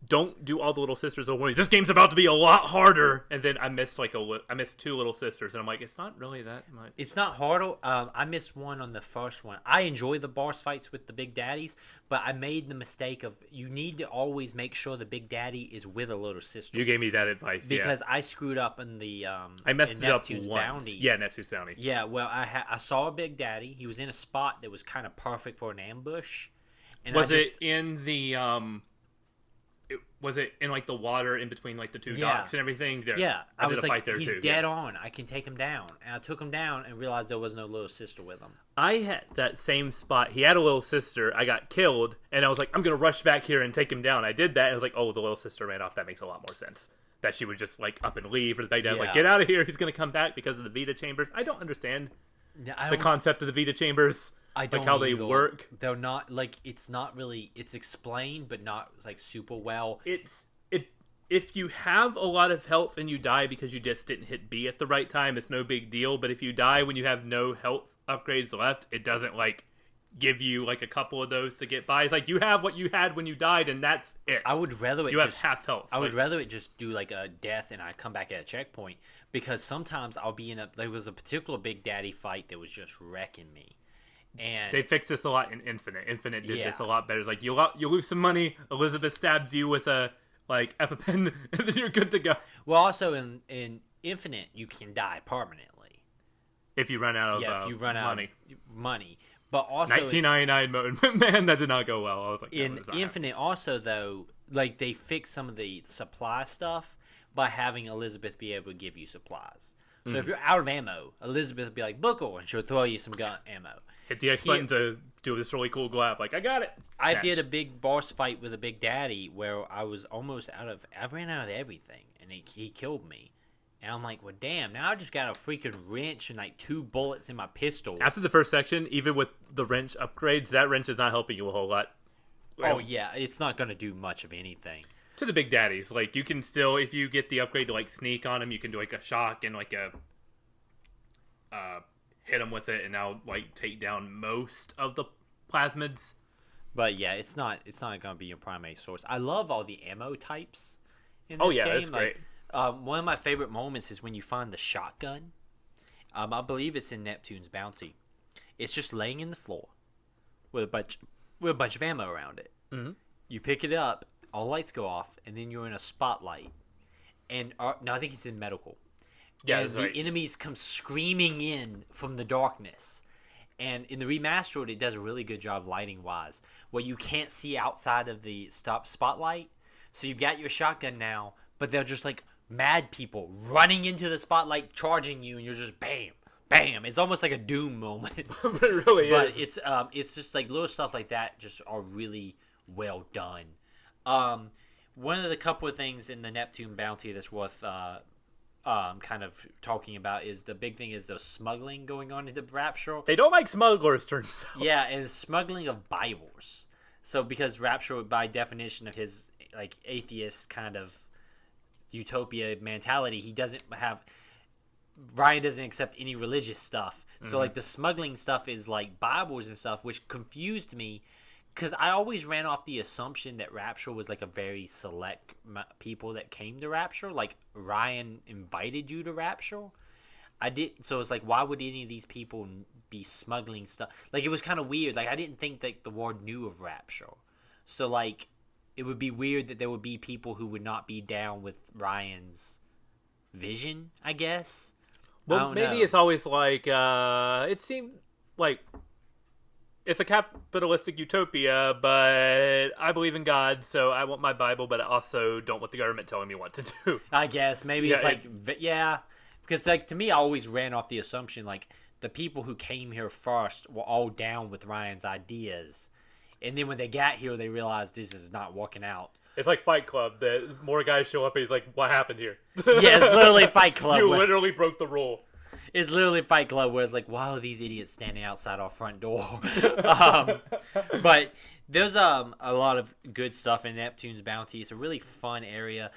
don't do all the little sisters at once, this game's about to be a lot harder. And then I missed 2 little sisters, and I'm like, it's not really that much. It's not hard. I missed one on the first one. I enjoy the boss fights with the big daddies, but I made the mistake of, you need to always make sure the big daddy is with a little sister. You gave me that advice, because I screwed up in the I messed it up Neptune's once. Bounty. Yeah, Neptune's Bounty. Yeah, well, I saw a big daddy. He was in a spot that was kind of perfect for an ambush. And was it in the was it in like the water in between like the two Yeah. docks and everything? Yeah, I was did a like, fight there he's too. dead on. I can take him down. And I took him down and realized there was no little sister with him. I had that same spot. He had a little sister. I got killed, and I was like, I'm gonna rush back here and take him down. I did that, and I was like, oh, the little sister ran off. That makes a lot more sense. That she would just like up and leave, or the big dad's like, get out of here. He's gonna come back because of the Vita chambers. I don't understand the concept of the Vita chambers. I don't like how either. they work. They're not like it's not really. It's explained, but not like super well. If you have a lot of health and you die because you just didn't hit B at the right time, it's no big deal. But if you die when you have no health upgrades left, it doesn't like give you like a couple of those to get by. It's like you have what you had when you died, and that's it. I would rather you have half health. I would rather it just do like a death and I come back at a checkpoint, because sometimes I'll be in a. There was a particular Big Daddy fight that was just wrecking me. And they fixed this a lot in Infinite. Infinite did this a lot better. It's like you lose some money. Elizabeth stabs you with a like EpiPen, and then you're good to go. Well, also in Infinite, you can die permanently if you run out of if you run out of money. But also 1999 mode, man, that did not go well. I was like, in Infinite, also though, like they fixed some of the supply stuff by having Elizabeth be able to give you supplies. So if you're out of ammo, Elizabeth will be like, "Buckle," and she'll throw you some gun ammo. Hit the X button to do this really cool grab. Like, I got it. Snatch. I did a big boss fight with a Big Daddy where I was almost out of. I ran out of everything, and he killed me. And I'm like, well, damn. Now I just got a freaking wrench and like 2 bullets in my pistol. After the first section, even with the wrench upgrades, that wrench is not helping you a whole lot. Oh yeah, it's not going to do much of anything. To the Big Daddies, like you can still, if you get the upgrade to like sneak on them, you can do like a shock and like a hit them with it, and now like take down most of the plasmids. But yeah, it's not going to be your primary source. I love all the ammo types in this game. That's great. One of my favorite moments is when you find the shotgun. I believe it's in Neptune's Bounty. It's just laying in the floor with a bunch of ammo around it. Mm-hmm. You pick it up, all lights go off, and then you're in a spotlight. And no, I think it's in medical. Yeah, and the enemies come screaming in from the darkness. And in the remastered, it does a really good job lighting-wise, where you can't see outside of the spotlight. So you've got your shotgun now, but they're just like mad people running into the spotlight, charging you, and you're just bam, bam. It's almost like a Doom moment. It really but is. But it's just like little stuff like that just are really well done. One of the couple of things in the Neptune Bounty that's worth kind of talking about is the big thing is the smuggling going on into Rapture. They don't like smugglers, turns out. Yeah, and smuggling of Bibles. So because Rapture, by definition of his like atheist kind of utopia mentality, Ryan doesn't accept any religious stuff. So like the smuggling stuff is like Bibles and stuff, which confused me. Because I always ran off the assumption that Rapture was like a very select people that came to Rapture. Like Ryan invited you to Rapture. So it's like, why would any of these people be smuggling stuff? Like it was kind of weird. Like I didn't think that the world knew of Rapture. So like it would be weird that there would be people who would not be down with Ryan's vision, I guess. Well, maybe it's always like, it seemed like it's a capitalistic utopia, but I believe in God, so I want my Bible, but I also don't want the government telling me what to do. I guess. Maybe it's like, yeah. Because like to me, I always ran off the assumption like the people who came here first were all down with Ryan's ideas. And then when they got here, they realized this is not working out. It's like Fight Club. The more guys show up, and he's like, what happened here? Yeah, it's literally Fight Club. You literally broke the rule. It's literally Fight Club where it's like, why are these idiots standing outside our front door? But there's a lot of good stuff in Neptune's Bounty. It's a really fun area.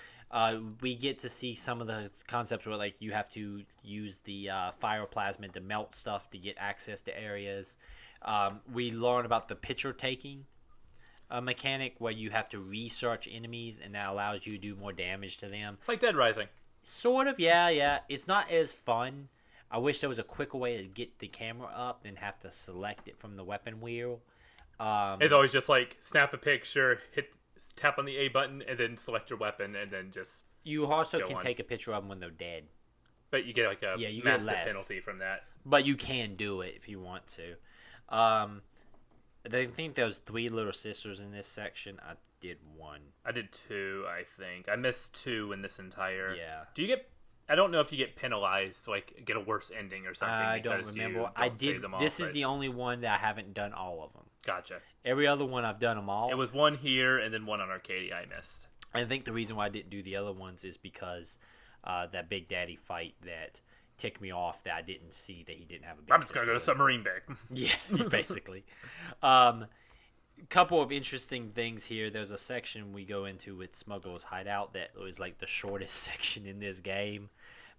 We get to see some of the concepts where like you have to use the fire plasmid to melt stuff to get access to areas. We learn about the picture taking mechanic where you have to research enemies, and that allows you to do more damage to them. It's like Dead Rising. Sort of, yeah. It's not as fun. I wish there was a quicker way to get the camera up than have to select it from the weapon wheel. It's always just like snap a picture, tap on the A button, and then select your weapon, and then just. You also can take a picture of them when they're dead. But you get like a massive penalty from that. But you can do it if you want to. I think there's 3 little sisters in this section. did 1. I did 2, I think. I missed 2 in this entire... Yeah. Do you get... I don't know if you get penalized, like, get a worse ending or something. I don't remember. I did. This is the only one that I haven't done all of them. Gotcha. Every other one I've done them all. It was 1 here and then 1 on Arcadia I missed. I think the reason why I didn't do the other ones is because that Big Daddy fight that ticked me off, that I didn't see that he didn't have a big I'm just going to go to Submarine Bay. Yeah, basically. Couple of interesting things here. There's a section we go into with Smuggler's Hideout that was like the shortest section in this game.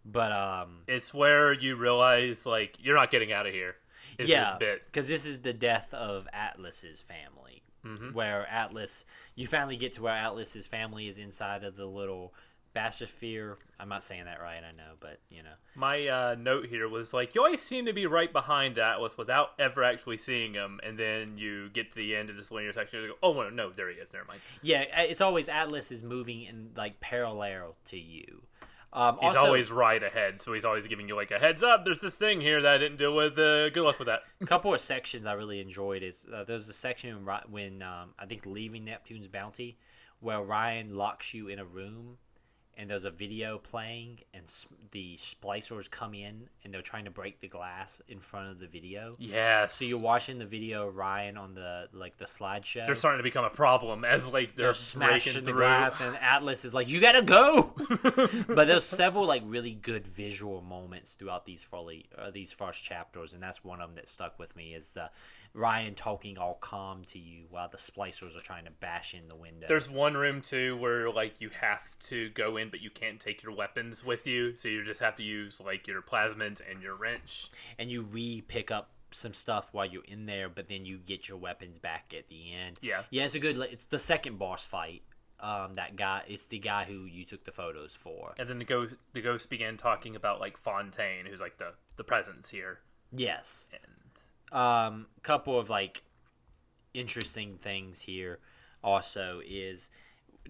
But it's where you realize, like, you're not getting out of here. Yeah, because this is the death of Atlas's family. Mm-hmm. Where Atlas, you finally get to where Atlas's family is inside of the little bathysphere. I'm not saying that right, I know, but you know. My note here was like, you always seem to be right behind Atlas without ever actually seeing him, and then you get to the end of this linear section and you go, oh no, there he is, never mind. Yeah, it's always Atlas is moving in like parallel to you. He's also, always right ahead, so he's always giving you like a heads up. There's this thing here that I didn't deal with. Good luck with that. A couple of sections I really enjoyed is there's a section when I think leaving Neptune's bounty, where Ryan locks you in a room, and there's a video playing, and the splicers come in, and they're trying to break the glass in front of the video. Yes. So you're watching the video of Ryan on the slideshow. They're starting to become a problem as like they're smashing the through. glass, and Atlas is like, "You gotta go." But there's several like really good visual moments throughout these first chapters, and that's one of them that stuck with me is the Ryan talking all calm to you while the splicers are trying to bash in the window. There's one room too where like you have to go in, but you can't take your weapons with you, so you just have to use like your plasmids and your wrench. And you pick up some stuff while you're in there, but then you get your weapons back at the end. Yeah, it's the second boss fight. That guy, it's the guy who you took the photos for. And then the ghost began talking about like Fontaine, who's like the presence here. Yes. And couple of like interesting things here also is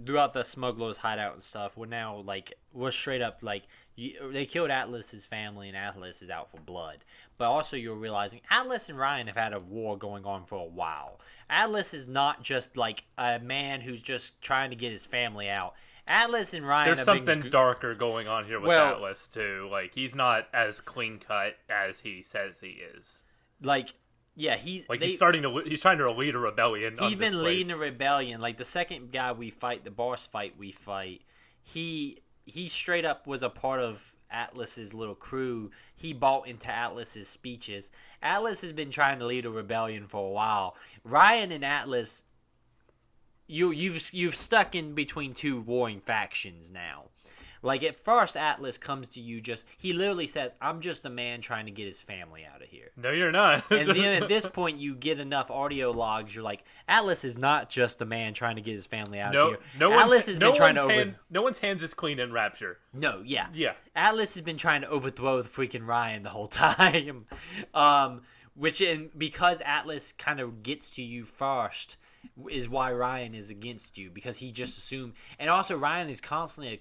throughout the Smuggler's Hideout and stuff, we're straight up like they killed Atlas's family and Atlas is out for blood, but also you're realizing Atlas and Ryan have had a war going on for a while. Atlas is not just like a man who's just trying to get his family out. Atlas and Ryan there's something darker going on here with Atlas too. Like he's not as clean cut as he says he is. Like, yeah, he's trying to lead a rebellion. He's been leading a rebellion. Like the second guy we fight, the boss fight we fight, he straight up was a part of Atlas's little crew. He bought into Atlas's speeches. Atlas has been trying to lead a rebellion for a while. Ryan and Atlas, you've stuck in between two warring factions now. Like, at first, Atlas comes to you he literally says, I'm just a man trying to get his family out of here. No, you're not. And then at this point, you get enough audio logs, you're like, Atlas is not just a man trying to get his family out of here. No one's hands is clean in Rapture. No, yeah. Yeah. Atlas has been trying to overthrow the freaking Ryan the whole time. Because Atlas kind of gets to you first, is why Ryan is against you, because he just assumed. And also Ryan is constantly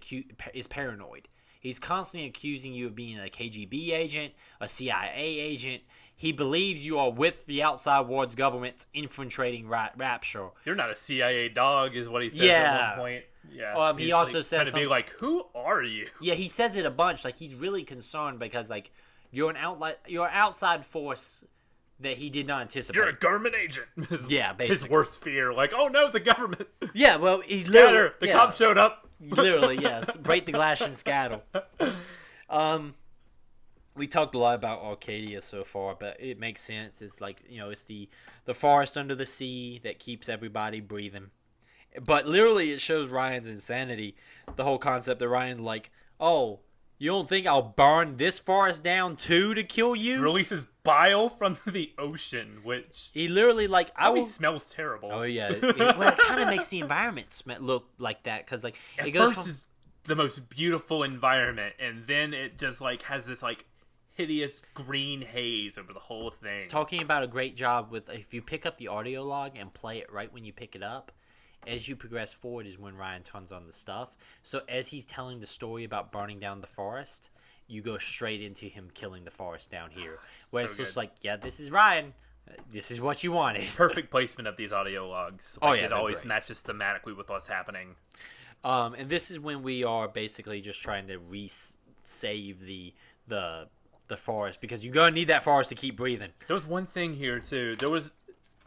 is paranoid. He's constantly accusing you of being a KGB agent, a CIA agent. He believes you are with the outside world's governments infiltrating Rapture. You're not a CIA dog, is what he says at one point. Yeah. He also says something, be like, "Who are you?" Yeah, he says it a bunch. Like he's really concerned because like you're an outside force that he did not anticipate. You're a government agent. Basically. His worst fear. Like, oh no, the government. Yeah, well, he's literally... The cops showed up. Literally, yes. Break the glass and scatter. We talked a lot about Arcadia so far, but it makes sense. It's like, it's the forest under the sea that keeps everybody breathing. But literally, it shows Ryan's insanity. The whole concept that Ryan, like, oh, you don't think I'll burn this forest down too to kill you? Releases bile from the ocean, which he literally like smells terrible. Oh yeah, it kind of makes the environment look like that because like it goes first is the most beautiful environment, and then it just like has this like hideous green haze over the whole thing. Talking about a great job with if you pick up the audio log and play it right when you pick it up. As you progress forward is when Ryan turns on the stuff. So as he's telling the story about burning down the forest, you go straight into him killing the forest down here. Where it's just like, yeah, this is Ryan. This is what you wanted. Perfect placement of these audio logs. It always matches thematically with what's happening. And this is when we are basically just trying to save the forest, because you're gonna need that forest to keep breathing. There was one thing here too.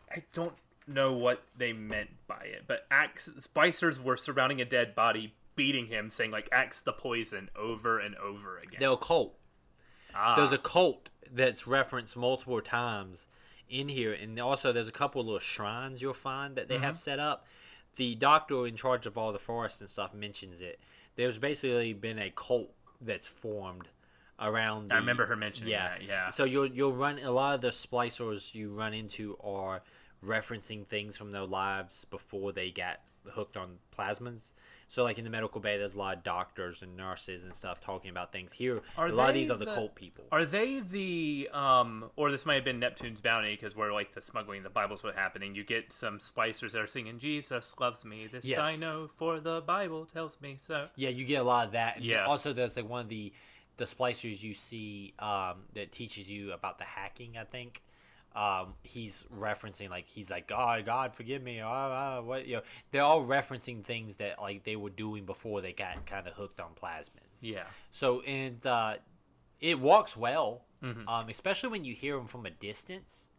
I don't know what they meant by it, but spicers were surrounding a dead body, beating him, saying like "axe the poison" over and over again. They're a cult. There's a cult that's referenced multiple times in here, and also there's a couple of little shrines you'll find that they have set up. The doctor in charge of all the forests and stuff mentions it. There's basically been a cult that's formed around. I remember her mentioning that. Yeah. So you'll run a lot of the splicers you run into are referencing things from their lives before they got hooked on plasmids. So like in the medical bay, there's a lot of doctors and nurses and stuff talking about things. Here, a lot of these are the cult people. Are they the or this might have been Neptune's bounty, because where like the smuggling the Bible's what happening. You get some splicers that are singing "Jesus loves me, this I know, for the Bible tells me so." Yeah, you get a lot of that. Yeah. Also, there's like one of the splicers you see that teaches you about the hacking, I think. He's referencing, like, he's like, God forgive me, what, you know, they're all referencing things that like they were doing before they got kind of hooked on plasmids. Yeah. So, and it works well, especially when you hear them from a distance.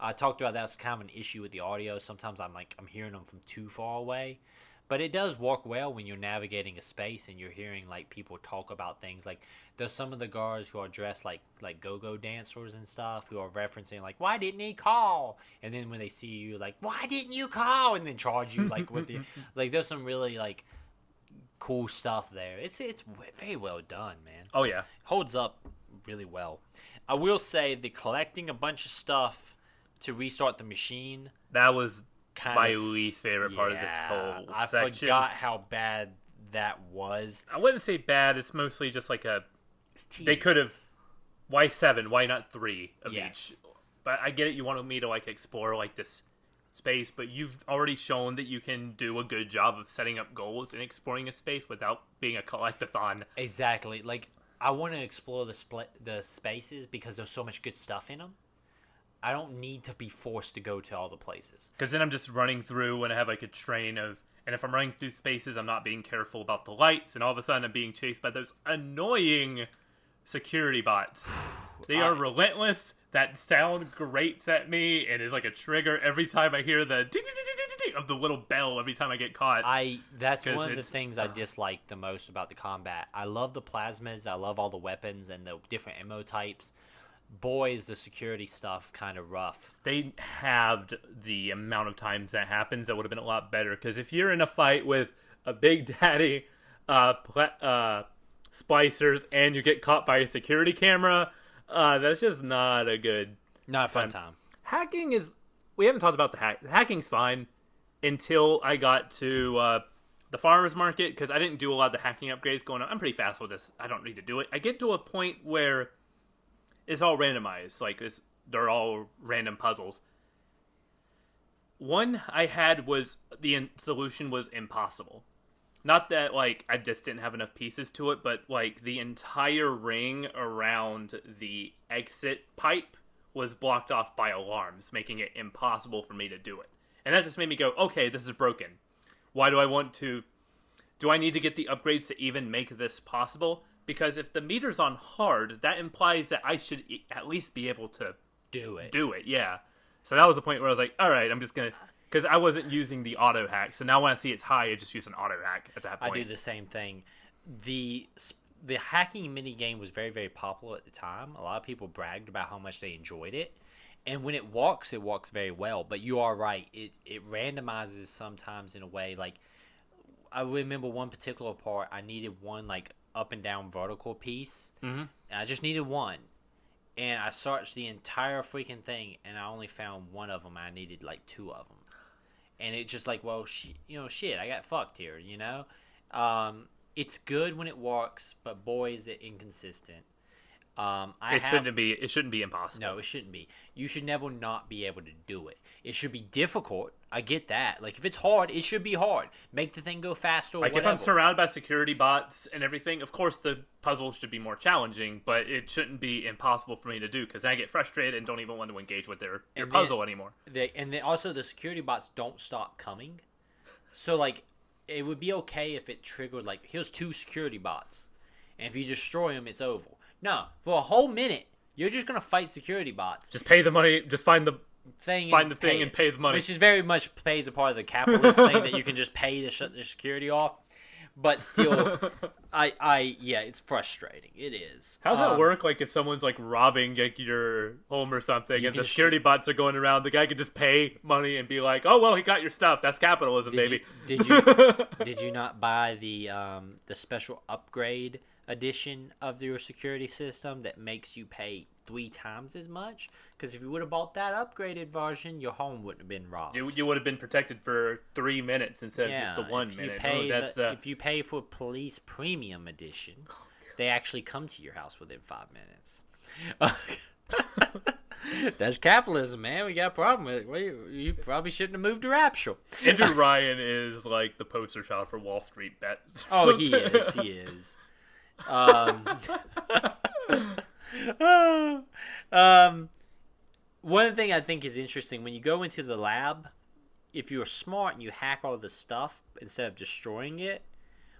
I talked about that's kind of an issue with the audio. Sometimes I'm hearing them from too far away. But it does work well when you're navigating a space and you're hearing like people talk about things. Like there's some of the guards who are dressed like go-go dancers and stuff who are referencing like, why didn't he call? And then when they see you, like, why didn't you call? And then charge you like with the like. There's some really like cool stuff there. It's very well done, man. Oh yeah, holds up really well. I will say the collecting a bunch of stuff to restart the machine, that was my least favorite part of this whole section. I forgot how bad that was. I wouldn't say bad. It's mostly just like they could have. Why 7? Why not 3 of each? But I get it. You wanted me to like explore like this space, but you've already shown that you can do a good job of setting up goals and exploring a space without being a collectathon. Exactly. Like I want to explore the spaces because there's so much good stuff in them. I don't need to be forced to go to all the places. Because then I'm just running through and I have like a train of... And if I'm running through spaces, I'm not being careful about the lights. And all of a sudden I'm being chased by those annoying security bots. They are relentless. That sound grates at me and is like a trigger every time I hear the... of the little bell every time I get caught. That's one of the things I dislike the most about the combat. I love the plasmids. I love all the weapons and the different ammo types. Boy, is the security stuff kind of rough. They halved the amount of times that happens. That would have been a lot better. Because if you're in a fight with a Big Daddy, splicers, and you get caught by a security camera, that's just not a good... Not a fun time. Hacking is... We haven't talked about the hack. Hacking's fine until I got to the farmer's market, because I didn't do a lot of the hacking upgrades going on. I'm pretty fast with this. I don't need to do it. I get to a point where... it's all randomized, like they're all random puzzles. One I had was the solution was impossible. Not that like I just didn't have enough pieces to it, but like the entire ring around the exit pipe was blocked off by alarms, making it impossible for me to do it. And that just made me go, okay, this is broken. Why do I want to... Do I need to get the upgrades to even make this possible? Because if the meter's on hard, that implies that I should at least be able to do it, yeah. So that was the point where I was like, all right, I'm just going to... Because I wasn't using the auto hack, so now when I see it's high, I just use an auto hack at that point. I do the same thing. The hacking minigame was very, very popular at the time. A lot of people bragged about how much they enjoyed it. And when it walks very well. But you are right. It randomizes sometimes in a way. Like, I remember one particular part, I needed one, like, up and down vertical piece. Mm-hmm. And I just needed one. And I searched the entire freaking thing, and I only found one of them. I needed, like, 2 of them. And it's just like, well, shit, I got fucked here, you know? It's good when it works, but boy, is it inconsistent. It shouldn't be impossible. No, it shouldn't be. You should never not be able to do it. It should be difficult. I get that. Like, if it's hard, it should be hard. Make the thing go faster or Like, whatever. if I'm surrounded by security bots and everything, of course the puzzles should be more challenging, but it shouldn't be impossible for me to do, because I get frustrated and don't even want to engage with your puzzle anymore. Also, the security bots don't stop coming. So, like, it would be okay if it triggered, like, here's 2 security bots. And if you destroy them, it's over. No, for a whole minute, you're just going to fight security bots. Just pay the money, just find the thing and pay the money. Which is very much pays a part of the capitalist thing that you can just pay to shut the security off. But still, yeah, it's frustrating. It is. How does that work? Like, if someone's, like, robbing, like, your home or something, and the security bots are going around, the guy could just pay money and be like, oh, well, he got your stuff. That's capitalism, baby. Did you not buy the special upgrade edition of your security system that makes you pay 3 times as much? Because if you would have bought that upgraded version, your home wouldn't have been robbed. You would have been protected for 3 minutes instead of just the 1 minute. If you pay for Police Premium Edition, they actually come to your house within 5 minutes. That's capitalism, man. We got a problem with it. You probably shouldn't have moved to Rapture. Andrew Ryan is like the poster child for Wall Street bets. Oh, he is. One thing I think is interesting, when you go into the lab, if you're smart and you hack all the stuff instead of destroying it,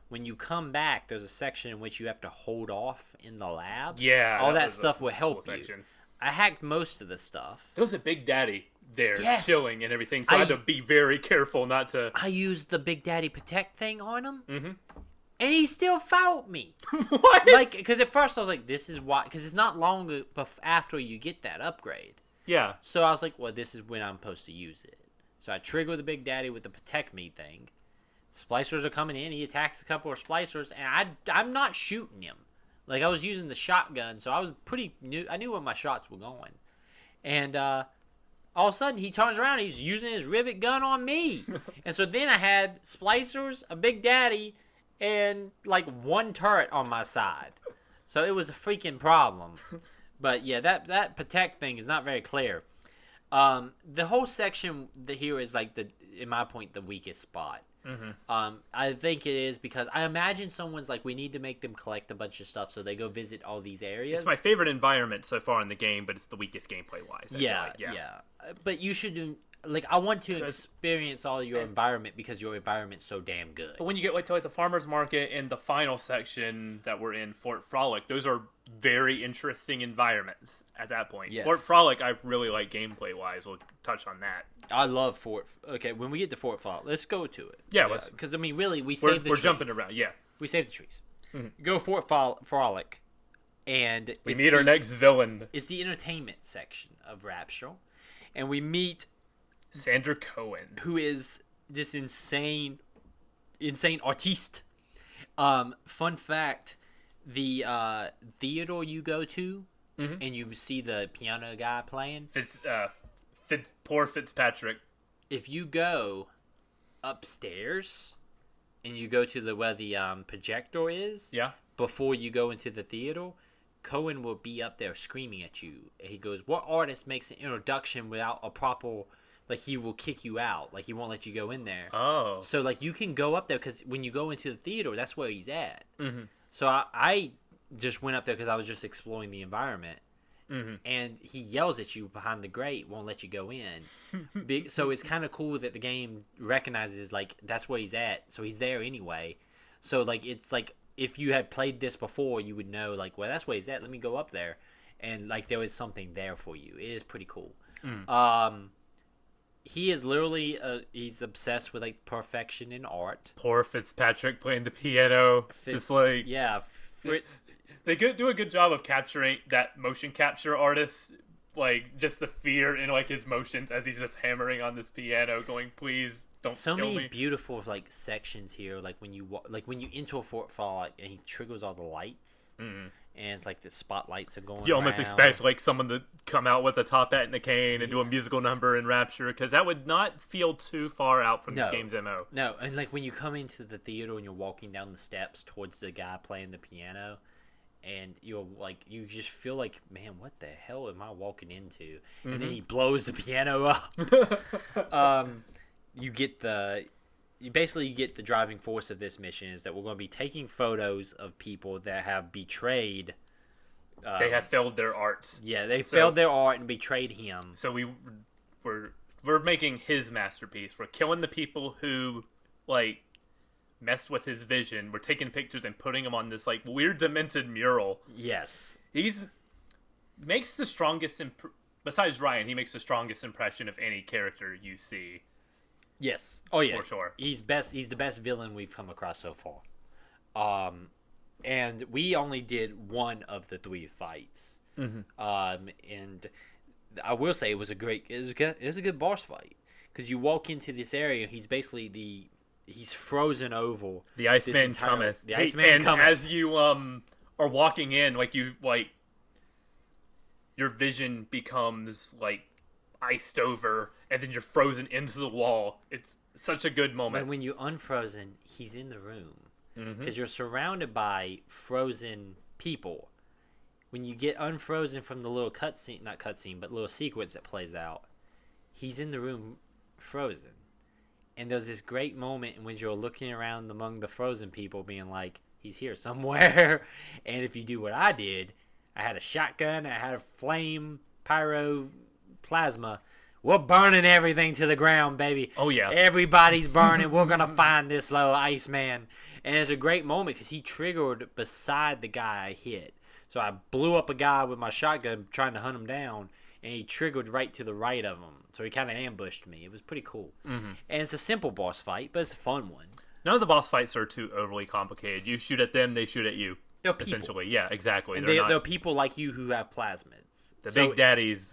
when you come back, there's a section in which you have to hold off in the lab. Yeah, all that stuff will help you. I hacked most of the stuff. There was a Big Daddy there chilling and everything, so I had to be very careful not to. I used the Big Daddy Protect thing on him. Mm-hmm. And he still fought me. What? Like, because at first I was like, this is why. Because it's not long after you get that upgrade. Yeah. So I was like, well, this is when I'm supposed to use it. So I trigger the Big Daddy with the Protect Me thing. Splicers are coming in. He attacks a couple of splicers. And I'm not shooting him. Like, I was using the shotgun. So I was pretty new. I knew where my shots were going. And all of a sudden, he turns around. He's using his rivet gun on me. And so then I had splicers, a Big Daddy, and like 1 turret on my side. So it was a freaking problem. But yeah, that Protect thing is not very clear. The whole section here is like in my point, the weakest spot. Mm-hmm. I think it is because I imagine someone's like, we need to make them collect a bunch of stuff, so they go visit all these areas. It's my favorite environment so far in the game, but it's the weakest gameplay wise. Yeah. But you should do. Like, I want to experience all your environment because your environment's so damn good. But when you get to like the farmer's market and the final section that we're in, Fort Frolic, those are very interesting environments at that point. Yes. Fort Frolic, I really like gameplay-wise. We'll touch on that. I love Fort... Okay, when we get to Fort Frolic, let's go to it. Yeah, let's... Because, I mean, really, we save the trees. We're jumping around, yeah. We save the trees. Mm-hmm. Go Fort Frolic, and... We meet our next villain. It's the entertainment section of Rapture, and we meet... Sandra Cohen, who is this insane artiste. Fun fact, the theater you go to, mm-hmm. and you see the piano guy playing, poor Fitzpatrick. If you go upstairs and you go to where the projector is, before you go into the theater, Cohen will be up there screaming at you. And he goes, "What artist makes an introduction without a proper..." Like, he will kick you out. Like, he won't let you go in there. Oh. So, like, you can go up there because when you go into the theater, that's where he's at. Mm-hmm. So, I just went up there because I was just exploring the environment. Mm-hmm. And he yells at you behind the grate, won't let you go in. So, it's kind of cool that the game recognizes, like, that's where he's at. So, he's there anyway. So, like, it's like, if you had played this before, you would know, like, well, that's where he's at. Let me go up there. And, like, there is something there for you. It is pretty cool. Mm. He is literally, he's obsessed with, like, perfection in art. Poor Fitzpatrick playing the piano. Just like... Yeah. They do a good job of capturing that motion capture artist, like, just the fear in, like, his motions as he's just hammering on this piano, going, please, don't kill me. So many beautiful, like, sections here, like, when you enter a Fort Frolic and he triggers all the lights. Mm-hmm. And it's like the spotlights are going You almost around. expect like someone to come out with a top hat and a cane and do a musical number in Rapture, because that would not feel too far out from this game's MO. No, and like when you come into the theater and you're walking down the steps towards the guy playing the piano, and you're like, you just feel like, man, what the hell am I walking into? And then he blows the piano up. You get the driving force of this mission is that we're going to be taking photos of people that have betrayed. They have failed their arts. Yeah, they failed their art and betrayed him. So we're making his masterpiece. We're killing the people who like messed with his vision. We're taking pictures and putting him on this like weird demented mural. Yes, makes the strongest besides Ryan. He makes the strongest impression of any character you see. Yes. Oh yeah, for sure. He's the best villain we've come across so far. And we only did one of the 3 fights. And I will say it was a good boss fight, because you walk into this area, he's basically he's frozen over. The Iceman cometh. The Iceman cometh. As you are walking in, your vision becomes like iced over, and then you're frozen into the wall. It's such a good moment. But when you're unfrozen, he's in the room. Because you're surrounded by frozen people. When you get unfrozen from the little little sequence that plays out, he's in the room frozen. And there's this great moment in which you're looking around among the frozen people being like, he's here somewhere. And if you do what I did, I had a shotgun, I had a flame, pyro, plasma. We're burning everything to the ground, baby. Oh, yeah. Everybody's burning. We're going to find this little Iceman. And it's a great moment because he triggered beside the guy I hit. So I blew up a guy with my shotgun trying to hunt him down, and he triggered right to the right of him. So he kind of ambushed me. It was pretty cool. And it's a simple boss fight, but it's a fun one. None of the boss fights are too overly complicated. You shoot at them, they shoot at you. They're people. Essentially. Yeah, exactly. And they're people like you who have plasmids. The Big Daddies...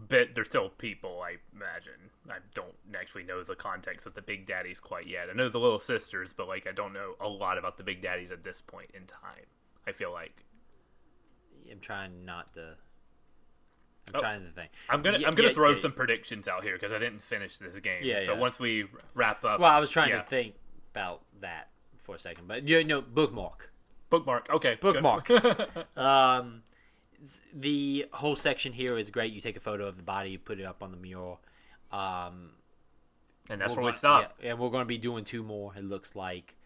But they're still people, I imagine. I don't actually know the context of the Big Daddies quite yet. I know the Little Sisters, but I don't know a lot about the Big Daddies at this point in time. I feel like I'm trying not to. Trying to think. I'm gonna throw some predictions out here because I didn't finish this game. Yeah. So once we wrap up, well, I was trying to think about that for a second, but bookmark. Okay, bookmark. The whole section here is great. You take a photo of the body, you put it up on the mural. And that's where we stop. Yeah, and we're going to be doing 2 more, it looks like.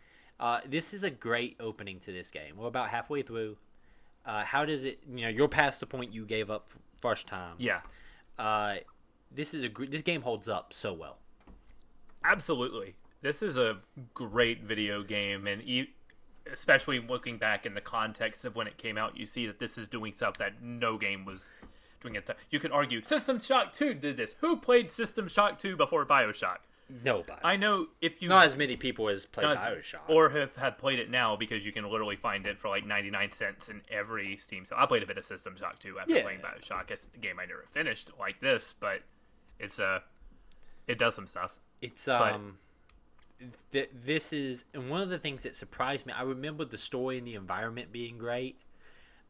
This is a great opening to this game. We're about halfway through. How does it... you're past the point you gave up first time. Yeah. This game holds up so well. Absolutely. This is a great video game, and especially looking back in the context of when it came out, you see that this is doing stuff that no game was doing at the time. You can argue System Shock 2 did this. Who played System Shock 2 before Bioshock? Nobody. I know if you... Not as many people as played Bioshock. Or have played it now, because you can literally find it for like 99 cents in every Steam sale. I played a bit of System Shock 2 after playing Bioshock. It's a game I never finished like this, but it does some stuff. It's this is, and one of the things that surprised me, I remember the story and the environment being great,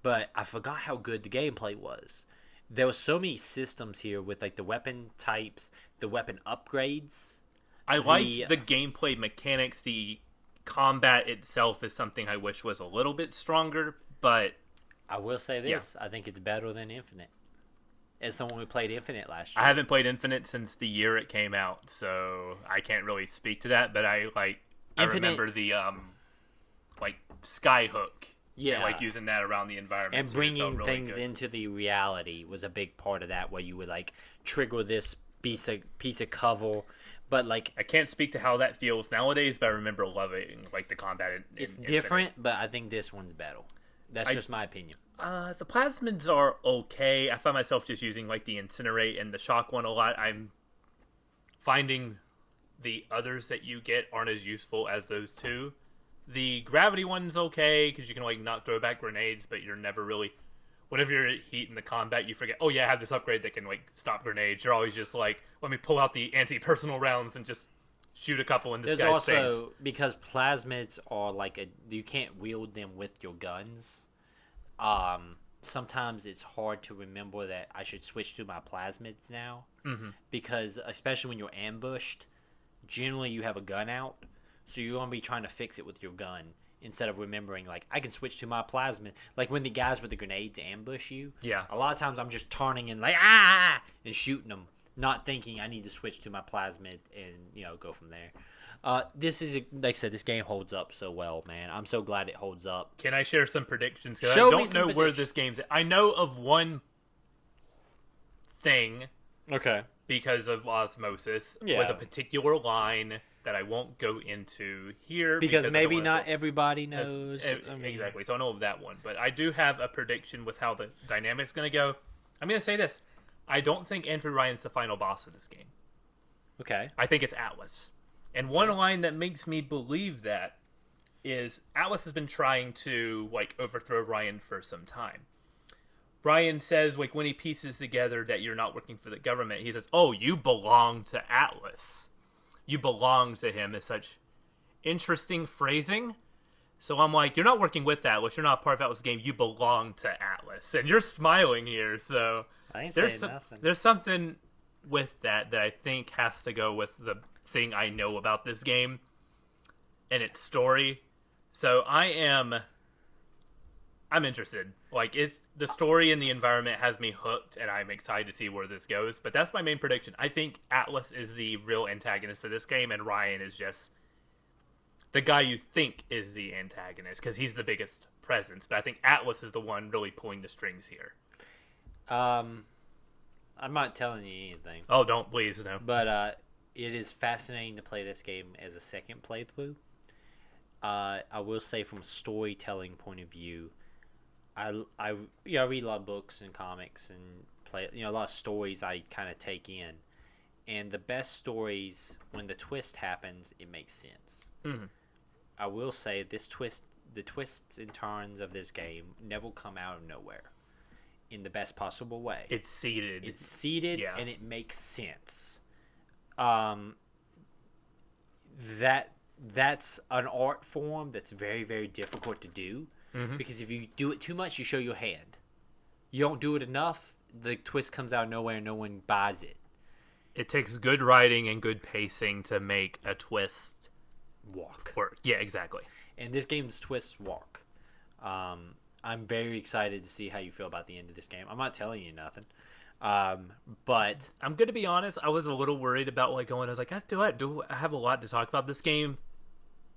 but I forgot how good the gameplay was. There were so many systems here with like the weapon types, the weapon upgrades. I like the gameplay mechanics. The combat itself is something I wish was a little bit stronger, but I will say this, I think it's better than Infinite. As someone who played Infinite last year. I haven't played Infinite since the year it came out, so I can't really speak to that, but I remember the skyhook. Yeah. And, using that around the environment. And bringing things into the reality was a big part of that, where you would trigger this piece of cover. But I can't speak to how that feels nowadays, but I remember loving the combat. It's different, but I think this one's better. That's just my opinion. The plasmids are okay. I find myself just using the incinerate and the shock one a lot. I'm finding the others that you get aren't as useful as those two. The gravity one's okay because you can not throw back grenades, but you're never really... Whenever you're heat in the combat, you forget, oh yeah, I have this upgrade that can stop grenades. You're always just let me pull out the anti-personal rounds and just shoot a couple in this guy's face. There's also, because plasmids are you can't wield them with your guns. Sometimes it's hard to remember that I should switch to my plasmids now. Mm-hmm. Because especially when you're ambushed, generally you have a gun out, so you're going to be trying to fix it with your gun. instead of remembering, like, I can switch to my plasmid. Like, when the guys with the grenades ambush you, Yeah. a lot of times I'm just turning and, like, and shooting them, not thinking I need to switch to my plasmid and, go from there. This is, like I said, this game holds up so well, man. I'm so glad it holds up. Can I share some predictions? Because I Show me don't some know where this game's at. I know of one thing Okay. because of osmosis Yeah. with a particular line that I won't go into here. Because I don't maybe wanna not feel- everybody knows. Exactly. So I know of that one. But I do have a prediction with how the dynamic's going to go. I'm going to say this. I don't think Andrew Ryan's the final boss of this game. Okay. I think it's Atlas. And one line that makes me believe that is Atlas has been trying to, like, overthrow Ryan for some time. Ryan says, like, when he pieces together that you're not working for the government, he says, oh, you belong to Atlas. You belong to him. Is such interesting phrasing. So I'm like, you're not working with Atlas. You're not part of Atlas' game. You belong to Atlas. And you're smiling here, so I ain't saying nothing. there's something with that I think has to go with the thing I know about this game and its story. So I'm interested. Like, it's the story and the environment has me hooked, and I'm excited to see where this goes. But that's my main prediction. I think Atlas is the real antagonist of this game, and Ryan is just the guy you think is the antagonist because he's the biggest presence. But I think Atlas is the one really pulling the strings here. I'm not telling you anything. Oh, don't, please, no. But it is fascinating to play this game as a second playthrough. I will say, from a storytelling point of view, I read a lot of books and comics and play a lot of stories I kind of take in, and the best stories, when the twist happens, it makes sense. Mm-hmm. I will say the twists and turns of this game never come out of nowhere, in the best possible way. It's seeded. Yeah. And it makes sense. That's an art form that's very, very difficult to do. Mm-hmm. Because if you do it too much, you show your hand. You don't do it enough, the twist comes out of nowhere and no one buys it. It takes good writing and good pacing to make a twist work. Yeah, exactly. And this game's twists work. I'm very excited to see how you feel about the end of this game. I'm not telling you nothing. But I'm going to be honest, I was a little worried about going. I was like, do I have a lot to talk about this game?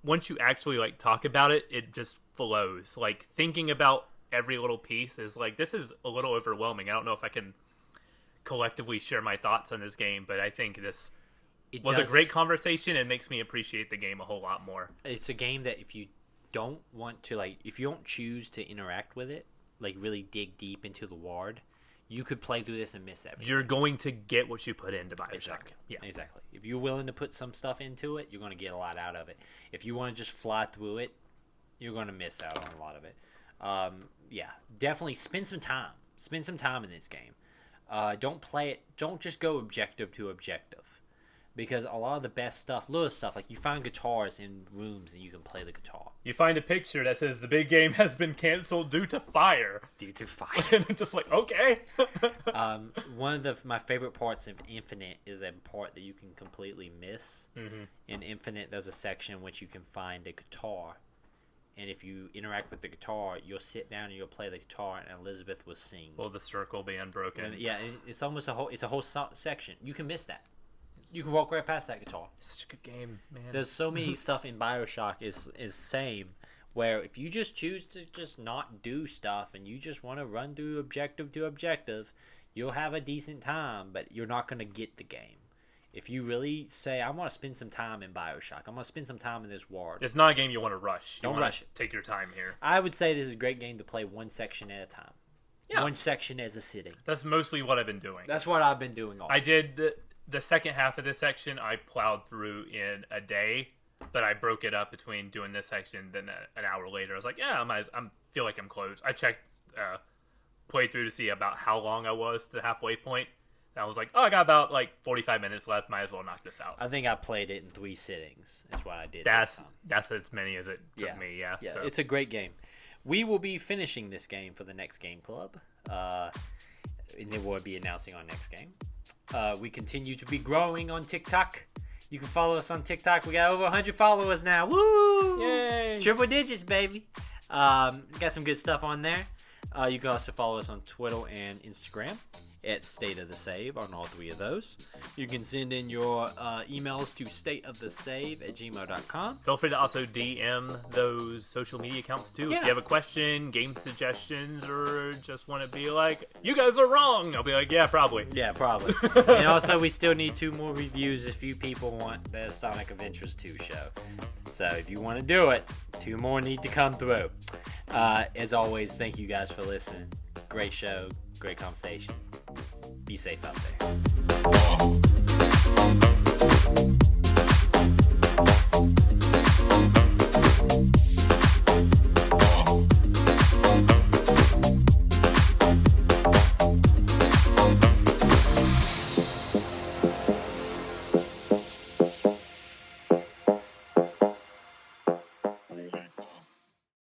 Once you actually talk about it, it just flows. Thinking about every little piece is this is a little overwhelming. I don't know if I can collectively share my thoughts on this game, but I think this was a great conversation and makes me appreciate the game a whole lot more. It's a game that if you don't want to if you don't choose to interact with it, really dig deep into the world, you could play through this and miss everything. You're going to get what you put into Bioshock. Exactly. Yeah. Exactly. If you're willing to put some stuff into it, you're going to get a lot out of it. If you want to just fly through it, you're going to miss out on a lot of it. Yeah, definitely spend some time. Spend some time in this game. Don't play it. Don't just go objective to objective. Because a lot of the best stuff, little stuff, you find guitars in rooms and you can play the guitar. You find a picture that says the big game has been canceled due to fire. Due to fire. And it's just okay. One of my favorite parts of Infinite is a part that you can completely miss. Mm-hmm. In Infinite, there's a section in which you can find a guitar. And if you interact with the guitar, you'll sit down and you'll play the guitar, and Elizabeth will sing. Will the circle be unbroken? Yeah, it's almost a whole section. You can miss that. You can walk right past that guitar. It's such a good game, man. There's so many stuff in Bioshock is same, where if you just choose to just not do stuff and you just want to run through objective to objective, you'll have a decent time, but you're not going to get the game. If you really say, I want to spend some time in Bioshock, I'm going to spend some time in this world. It's not a game you want to rush. Don't rush it. Take your time here. I would say this is a great game to play one section at a time. Yeah. One section as a sitting. That's mostly what I've been doing. That's what I've been doing also. I did the second half of this section I plowed through in a day, but I broke it up between doing this section, then an hour later I was like, yeah, I feel like I'm close. I checked playthrough to see about how long I was to the halfway point. And I was like, oh, I got about 45 minutes left. Might as well knock this out. I think I played it in 3 sittings. Is what I did. That's as many as it took me. Yeah. So. It's a great game. We will be finishing this game for the next game club, and then we'll be announcing our next game. We continue to be growing on TikTok. You can follow us on TikTok. We got over 100 followers now. Woo! Yay! Triple digits, baby. Got some good stuff on there. You can also follow us on Twitter and Instagram at State of the Save on all three of those. You can send in your emails to stateofthesave@gmail.com. Feel free to also DM those social media accounts too. Yeah. If you have a question, game suggestions, or just want to be like, you guys are wrong, I'll be like, yeah, probably. Yeah, probably. And also, we still need 2 more reviews if you people want the Sonic Adventures 2 show. So if you want to do it, 2 more need to come through. As always, thank you guys for listening. Great show, great conversation. Be safe out there.